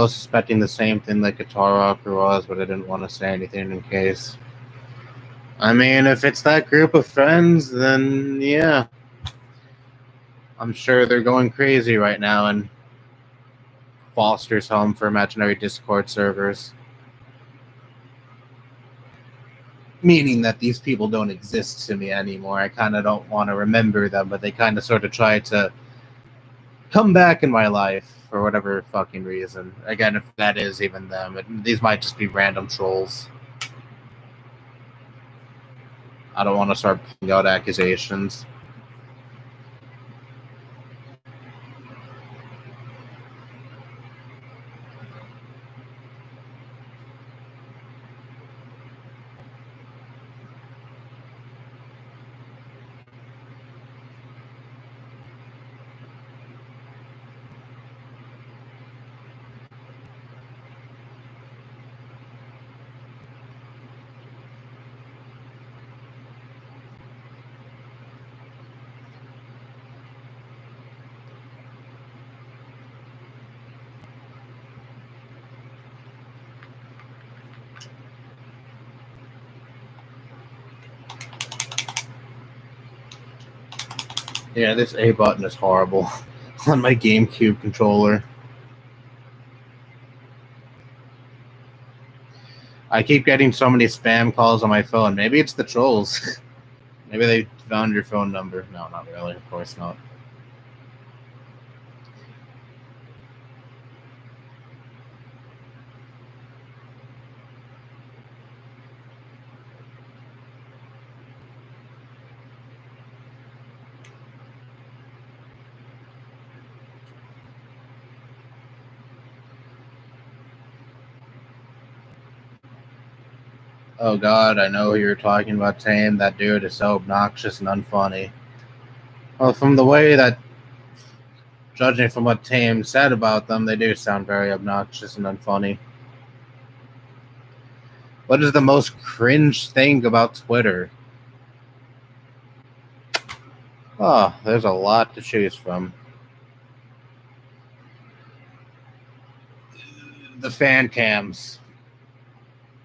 was suspecting the same thing that Guitar Rocker was, but I didn't want to say anything in case. I mean, if it's that group of friends, then yeah. I'm sure they're going crazy right now in Foster's home for imaginary Discord servers. Meaning that these people don't exist to me anymore. I kind of don't want to remember them, but they kind of sort of try to come back in my life for whatever fucking reason. Again, if that is even them, these might just be random trolls. I don't want to start pulling out accusations. Yeah, this A button is horrible on my GameCube controller. I keep getting so many spam calls on my phone. Maybe it's the trolls. Maybe they found your phone number. No, not really. Of course not. Oh god, I know who you're talking about, Tame. That dude is so obnoxious and unfunny. Well, from the way that, judging from what Tame said about them, they do sound very obnoxious and unfunny. What is the most cringe thing about Twitter? Oh, there's a lot to choose from. The fan cams.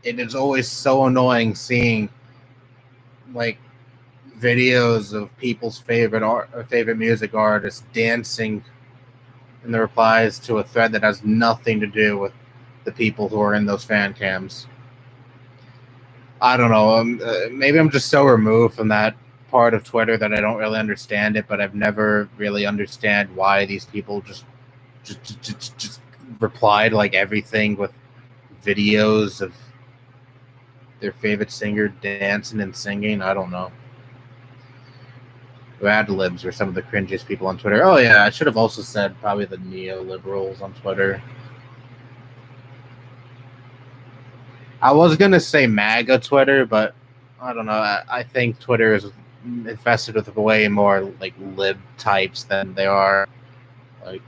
It is always so annoying seeing, like, videos of people's favorite music artists dancing in the replies to a thread that has nothing to do with the people who are in those fan cams. I don't know. Maybe I'm just so removed from that part of Twitter that I don't really understand it, but I've never really understand why these people just replied like everything with videos of their favorite singer dancing and singing. I don't know. Ad libs are some of the cringiest people on Twitter. Oh yeah, I should have also said probably the neoliberals on Twitter. I was gonna say MAGA Twitter, but I don't know. I think Twitter is infested with way more like lib types than they are like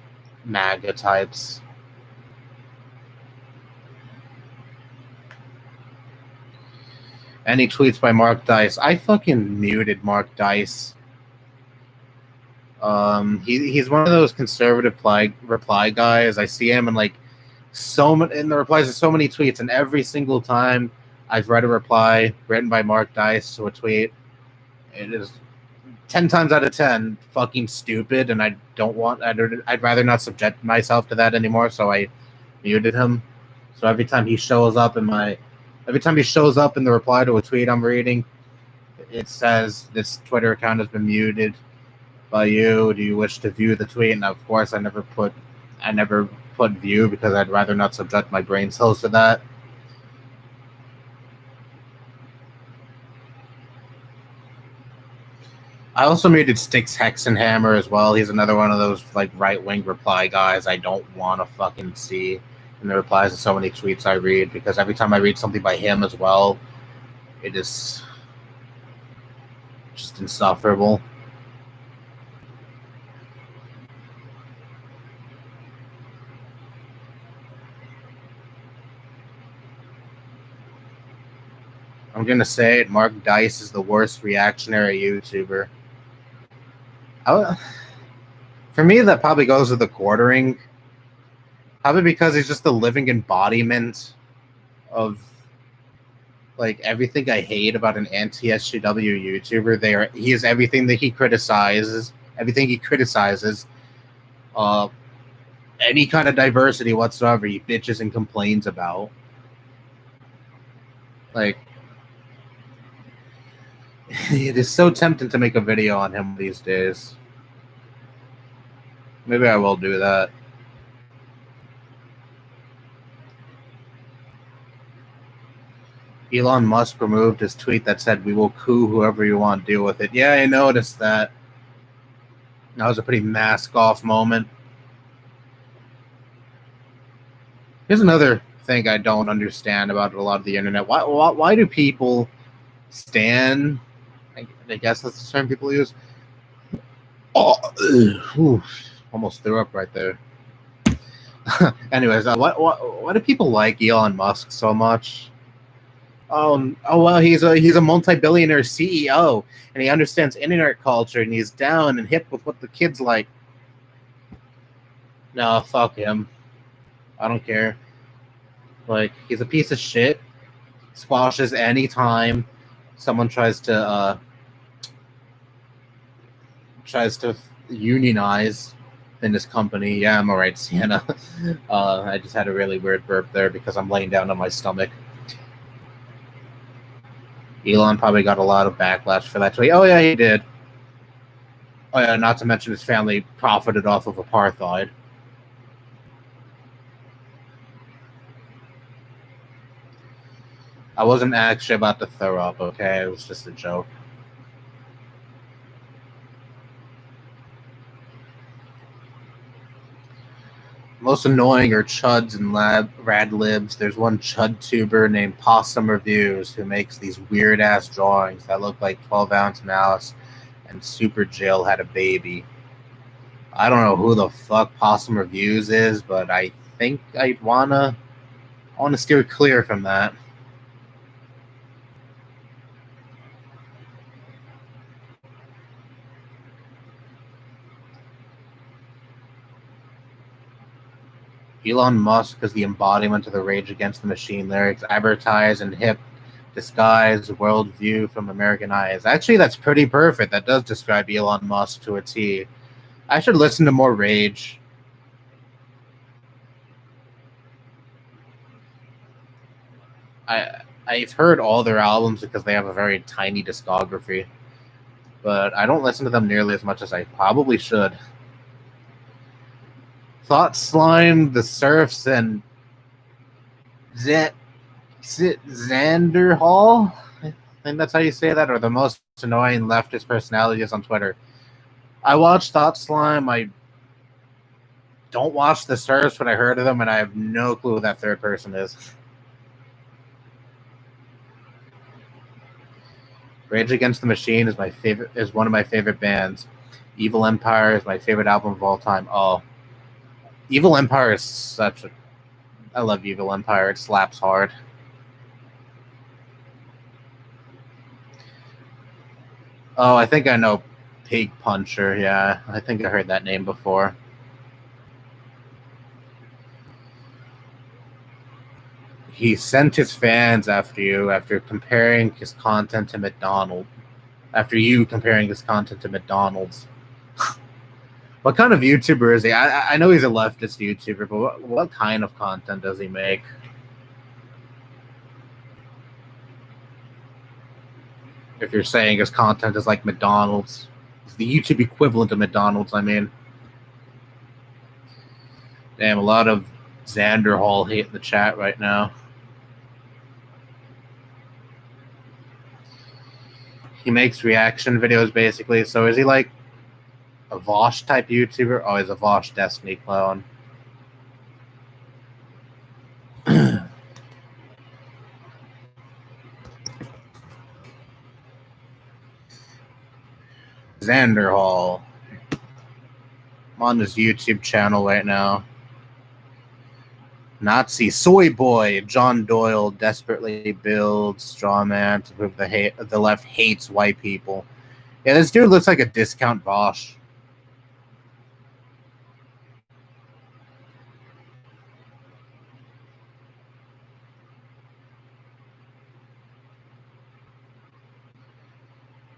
MAGA types. Any tweets by Mark Dice? I fucking muted Mark Dice. He's one of those conservative reply guys. I see him in like in the replies to so many tweets, and every single time I've read a reply written by Mark Dice to a tweet, it is 10 times out of 10 fucking stupid, and I'd rather not subject myself to that anymore, so I muted him. So every time he shows up in the reply to a tweet I'm reading, it says this Twitter account has been muted by you. Do you wish to view the tweet? And of course I never put view because I'd rather not subject my brain cells to that. I also muted Styx Hexenhammer as well. He's another one of those like right-wing reply guys I don't want to fucking see in the replies to so many tweets I read, because every time I read something by him as well, it is just insufferable. I'm going to say it, Mark Dice is the worst reactionary YouTuber. For me, that probably goes with the quartering. Probably because he's just the living embodiment of like everything I hate about an anti-SJW YouTuber. He is everything that he criticizes. Everything he criticizes. Any kind of diversity whatsoever, he bitches and complains about. Like, it is so tempting to make a video on him these days. Maybe I will do that. Elon Musk removed his tweet that said, "We will coup whoever you want, deal with it." Yeah, I noticed that. That was a pretty mask-off moment. Here's another thing I don't understand about a lot of the internet. Why do people stand? I guess that's the term people use. Oh, almost threw up right there. Anyways, why do people like Elon Musk so much? Oh well, he's a multi-billionaire CEO, and he understands internet culture, and he's down and hip with what the kids like. No, fuck him. I don't care. Like, he's a piece of shit. Squashes any time someone tries to unionize in his company. Yeah, I'm alright, Sienna. I just had a really weird burp there because I'm laying down on my stomach. Elon probably got a lot of backlash for that tweet. Oh yeah, he did. Oh yeah, not to mention his family profited off of apartheid. I wasn't actually about to throw up, okay? It was just a joke. Most annoying are chuds and rad libs. There's one chud tuber named Possum Reviews who makes these weird ass drawings that look like 12-ounce mouse and Super Jill had a baby. I don't know who the fuck Possum Reviews is, but I think I wanna steer clear from that. Elon Musk is the embodiment of the Rage Against the Machine lyrics, advertised and hip Disguise worldview from American eyes. Actually, that's pretty perfect. That does describe Elon Musk to a T. I should listen to more Rage. I've heard all their albums because they have a very tiny discography, but I don't listen to them nearly as much as I probably should. Thought Slime, The Surfs, and Xander Hall, I think that's how you say that, are the most annoying leftist personalities on Twitter. I watch Thought Slime. I don't watch The Surfs, but I heard of them, and I have no clue who that third person is. Rage Against the Machine is one of my favorite bands. Evil Empire is my favorite album of all time. Oh, Evil Empire is I love Evil Empire. It slaps hard. Oh, I think I know Pig Puncher. Yeah, I think I heard that name before. He sent his fans after you after comparing his content to McDonald's. After you comparing his content to McDonald's. What kind of YouTuber is he? I know he's a leftist YouTuber, but what kind of content does he make? If you're saying his content is like McDonald's. It's the YouTube equivalent of McDonald's, I mean. Damn, a lot of Xander Hall hate in the chat right now. He makes reaction videos, basically. So is he like a Vosh type YouTuber? Oh, he's a Vosh Destiny clone. Xander Hall. I'm on his YouTube channel right now. Nazi Soy Boy. John Doyle desperately builds straw man to prove the left hates white people. Yeah, this dude looks like a discount Vosh.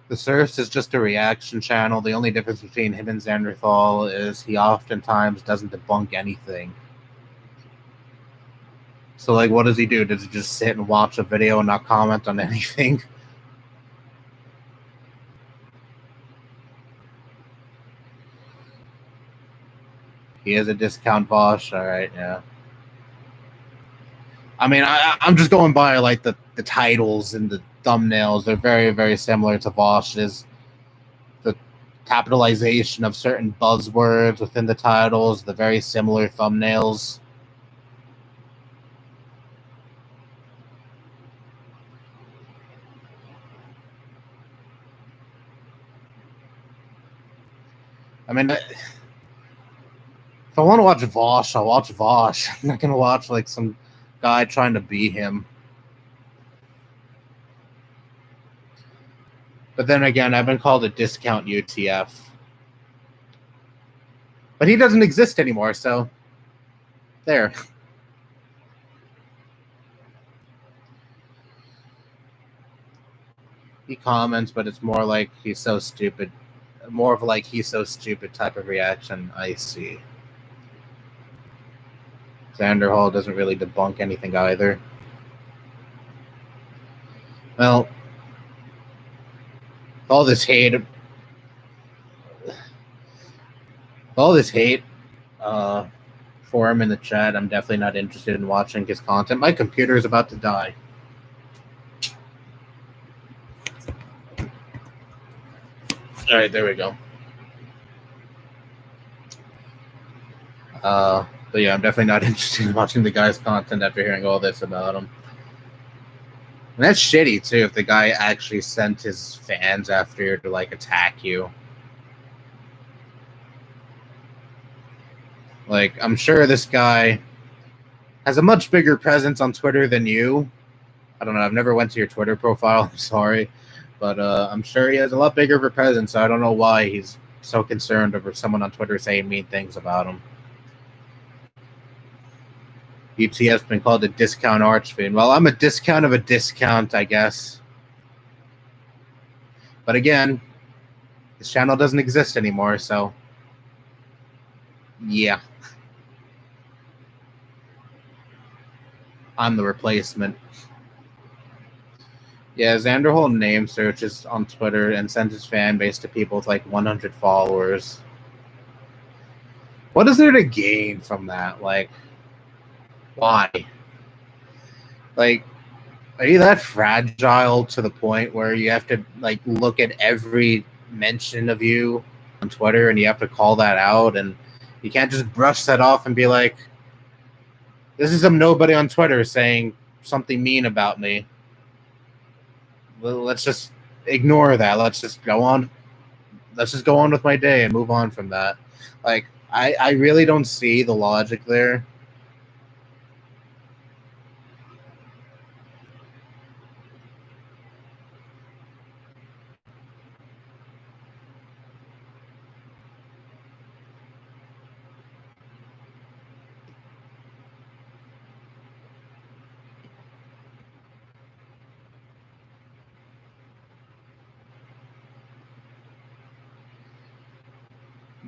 The Surfs is just a reaction channel. The only difference between him and Xanderthal is he oftentimes doesn't debunk anything. So, like, what does he do? Does he just sit and watch a video and not comment on anything? He is a discount Vosh. All right, yeah. I mean, I'm just going by, like, the titles and the thumbnails. They're very, very similar to Vosh's. The capitalization of certain buzzwords within the titles, the very similar thumbnails. I mean, if I want to watch Vosh, I'll watch Vosh. I'm not going to watch, like, some guy trying to be him. But then again, I've been called a discount UTF. But he doesn't exist anymore, so there. He comments, but it's more like he's so stupid. More of like he's so stupid type of reaction. I see. Xander Hall doesn't really debunk anything either. Well, all this hate for him in the chat, I'm definitely not interested in watching his content. My computer is about to die. All right, there we go. But yeah, I'm definitely not interested in watching the guy's content after hearing all this about him. And that's shitty, too, if the guy actually sent his fans after you to, like, attack you. Like, I'm sure this guy has a much bigger presence on Twitter than you. I don't know, I've never went to your Twitter profile, I'm sorry. But I'm sure he has a lot bigger of a presence, so I don't know why he's so concerned over someone on Twitter saying mean things about him. UTF's been called a discount arch fiend. Well, I'm a discount of a discount, I guess. But again, this channel doesn't exist anymore, so yeah. I'm the replacement. Yeah, Xander Hole name searches on Twitter and sends his fan base to people with like 100 followers. What is there to gain from that? Like, why? Like, are you that fragile to the point where you have to like look at every mention of you on Twitter and you have to call that out, and you can't just brush that off and be like, this is some nobody on Twitter saying something mean about me. Let's just ignore that. Let's just go on. Let's just go on with my day and move on from that. Like, I really don't see the logic there.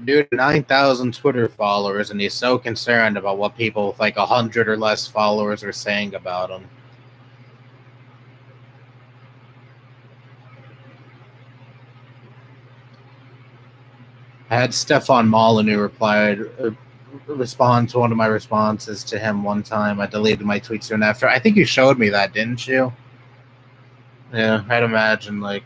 Dude, 9,000 Twitter followers, and he's so concerned about what people with like 100 or less followers are saying about him. I had Stefan Molyneux respond to one of my responses to him one time. I deleted my tweet soon after. I think you showed me that, didn't you? Yeah, I'd imagine like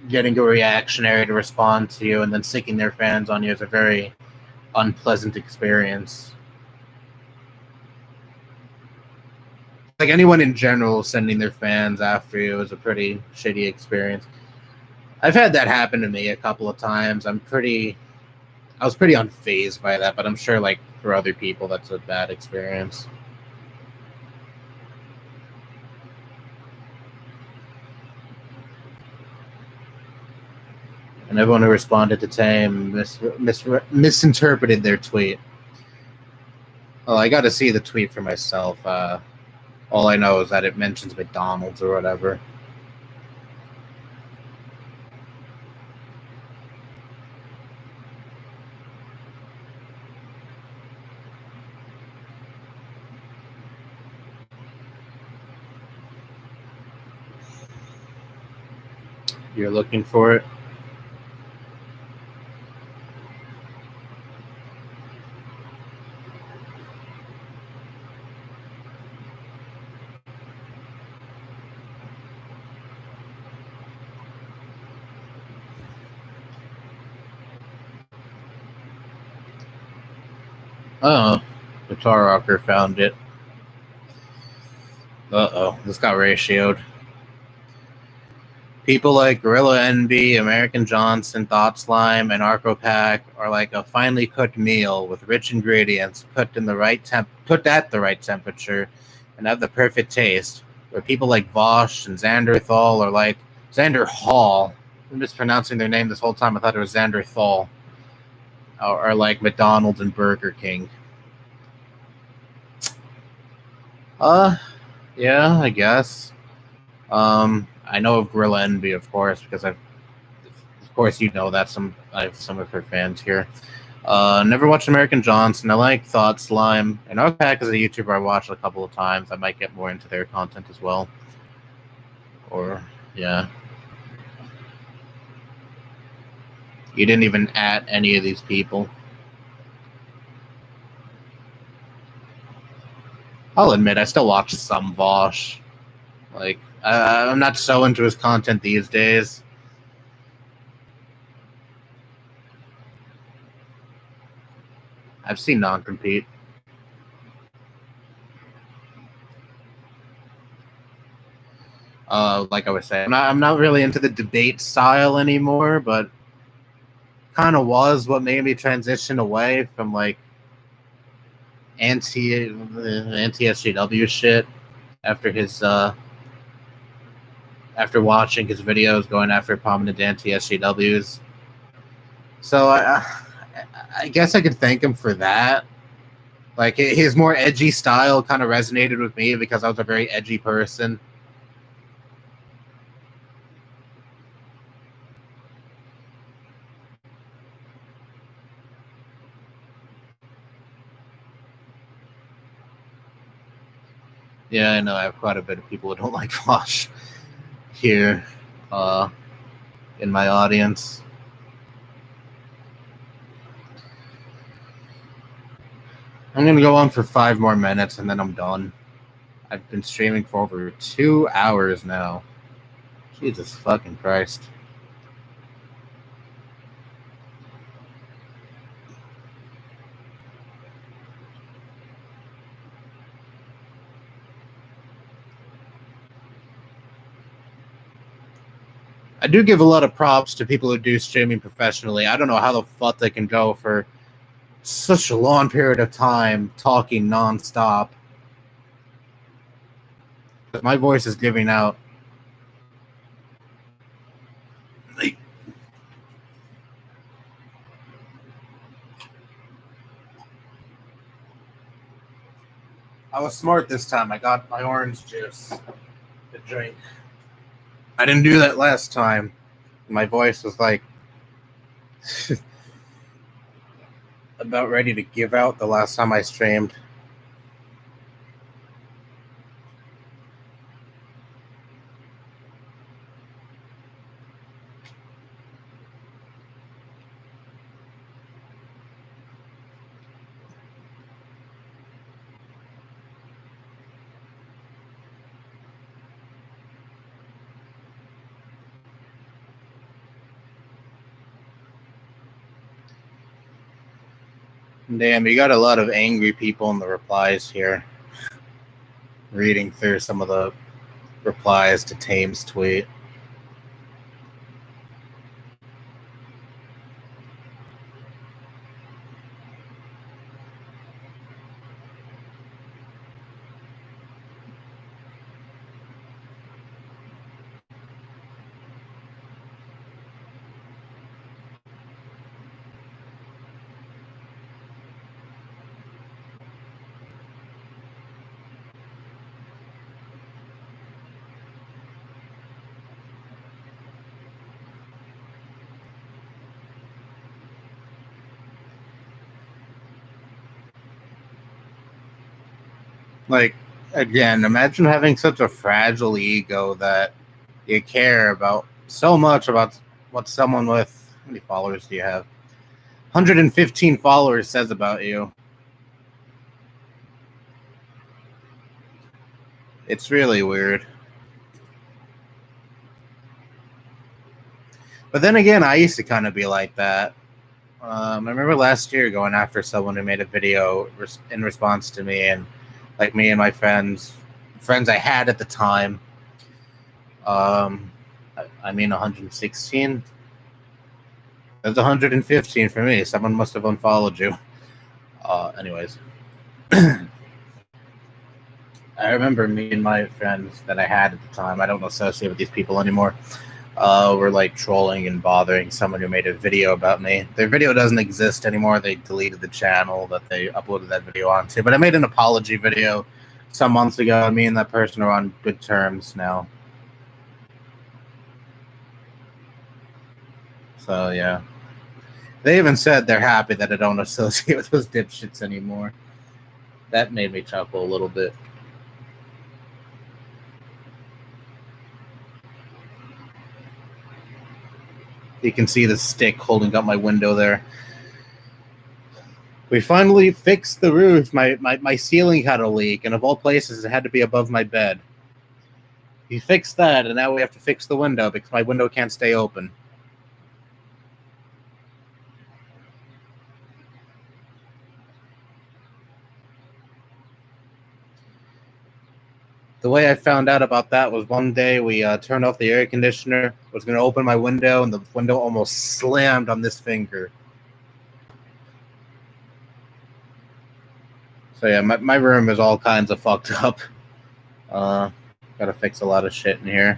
getting a reactionary to respond to you and then sticking their fans on you is a very unpleasant experience. Like anyone in general sending their fans after you is a pretty shitty experience. I've had that happen to me a couple of times. I was pretty unfazed by that, but I'm sure like for other people that's a bad experience. And everyone who responded to Tame misinterpreted their tweet. Well, I got to see the tweet for myself. All I know is that it mentions McDonald's or whatever. You're looking for it? Oh, Guitar Rocker found it. Uh-oh, this got ratioed. People like Gorilla NB, American Johnson, Thought Slime, and Arco Pack are like a finely cooked meal with rich ingredients cooked at the right temperature and have the perfect taste. Where people like Vosh and Xanderthal or like Xander Hall, I'm mispronouncing their name this whole time. I thought it was Xanderthal. Are like McDonald's and Burger King. Yeah, I guess. I know of Gorilla Envy, of course, because of course, you know that I have some of her fans here. Never watched American Johnson. I like Thought Slime, and Pack is a YouTuber I watched a couple of times. I might get more into their content as well. Or yeah, you didn't even at any of these people. I'll admit, I still watch some Vosh. Like, I'm not so into his content these days. I've seen Non-Compete. Like I was saying, I'm not really into the debate style anymore, but kind of was what made me transition away from like anti-SJW shit after his after watching his videos going after prominent anti-SJWs. So I guess I could thank him for that. Like, his more edgy style kind of resonated with me because I was a very edgy person. Yeah, I know I have quite a bit of people who don't like Vosh here in my audience. I'm going to go on for 5 more minutes and then I'm done. I've been streaming for over 2 hours now. Jesus fucking Christ. I do give a lot of props to people who do streaming professionally. I don't know how the fuck they can go for such a long period of time talking nonstop. My voice is giving out. I was smart this time. I got my orange juice to drink. I didn't do that last time. My voice was like about ready to give out the last time I streamed. Damn, you got a lot of angry people in the replies here. Reading through some of the replies to Tame's tweet. Like, again, imagine having such a fragile ego that you care about so much about what someone with, how many followers do you have? 115 followers says about you. It's really weird. But then again, I used to kind of be like that. I remember last year going after someone who made a video in response to me, and like me and my friends I had at the time. I mean, 116. That's 115 for me. Someone must have unfollowed you. Anyways. I remember me and my friends that I had at the time, I don't associate with these people anymore, were like trolling and bothering someone who made a video about me. Their video doesn't exist anymore. They deleted the channel that they uploaded that video onto. But I made an apology video some months ago. Me and that person are on good terms now. So, yeah. They even said they're happy that I don't associate with those dipshits anymore. That made me chuckle a little bit. You can see the stick holding up my window there. We finally fixed the roof. My ceiling had a leak, and of all places, it had to be above my bed. We fixed that, and now we have to fix the window because my window can't stay open. The way I found out about that was one day we turned off the air conditioner, was going to open my window, and the window almost slammed on this finger. So yeah, my room is all kinds of fucked up. Gotta fix a lot of shit in here.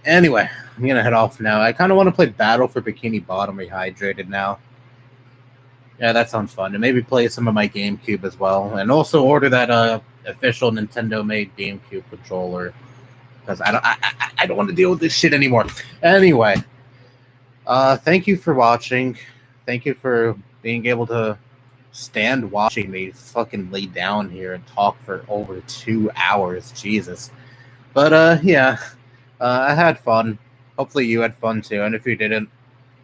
Anyway, I'm going to head off now. I kind of want to play Battle for Bikini Bottom Rehydrated now. Yeah, that sounds fun. And maybe play some of my GameCube as well. And also order that official Nintendo-made GameCube controller. Because I don't want to deal with this shit anymore. Anyway, thank you for watching. Thank you for being able to stand watching me fucking lay down here and talk for over 2 hours. Jesus. But yeah, I had fun. Hopefully you had fun too. And if you didn't,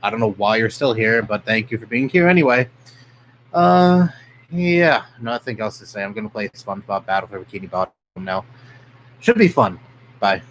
I don't know why you're still here, but thank you for being here anyway. Yeah, nothing else to say. I'm gonna play SpongeBob Battle for Bikini Bottom now. Should be fun. Bye.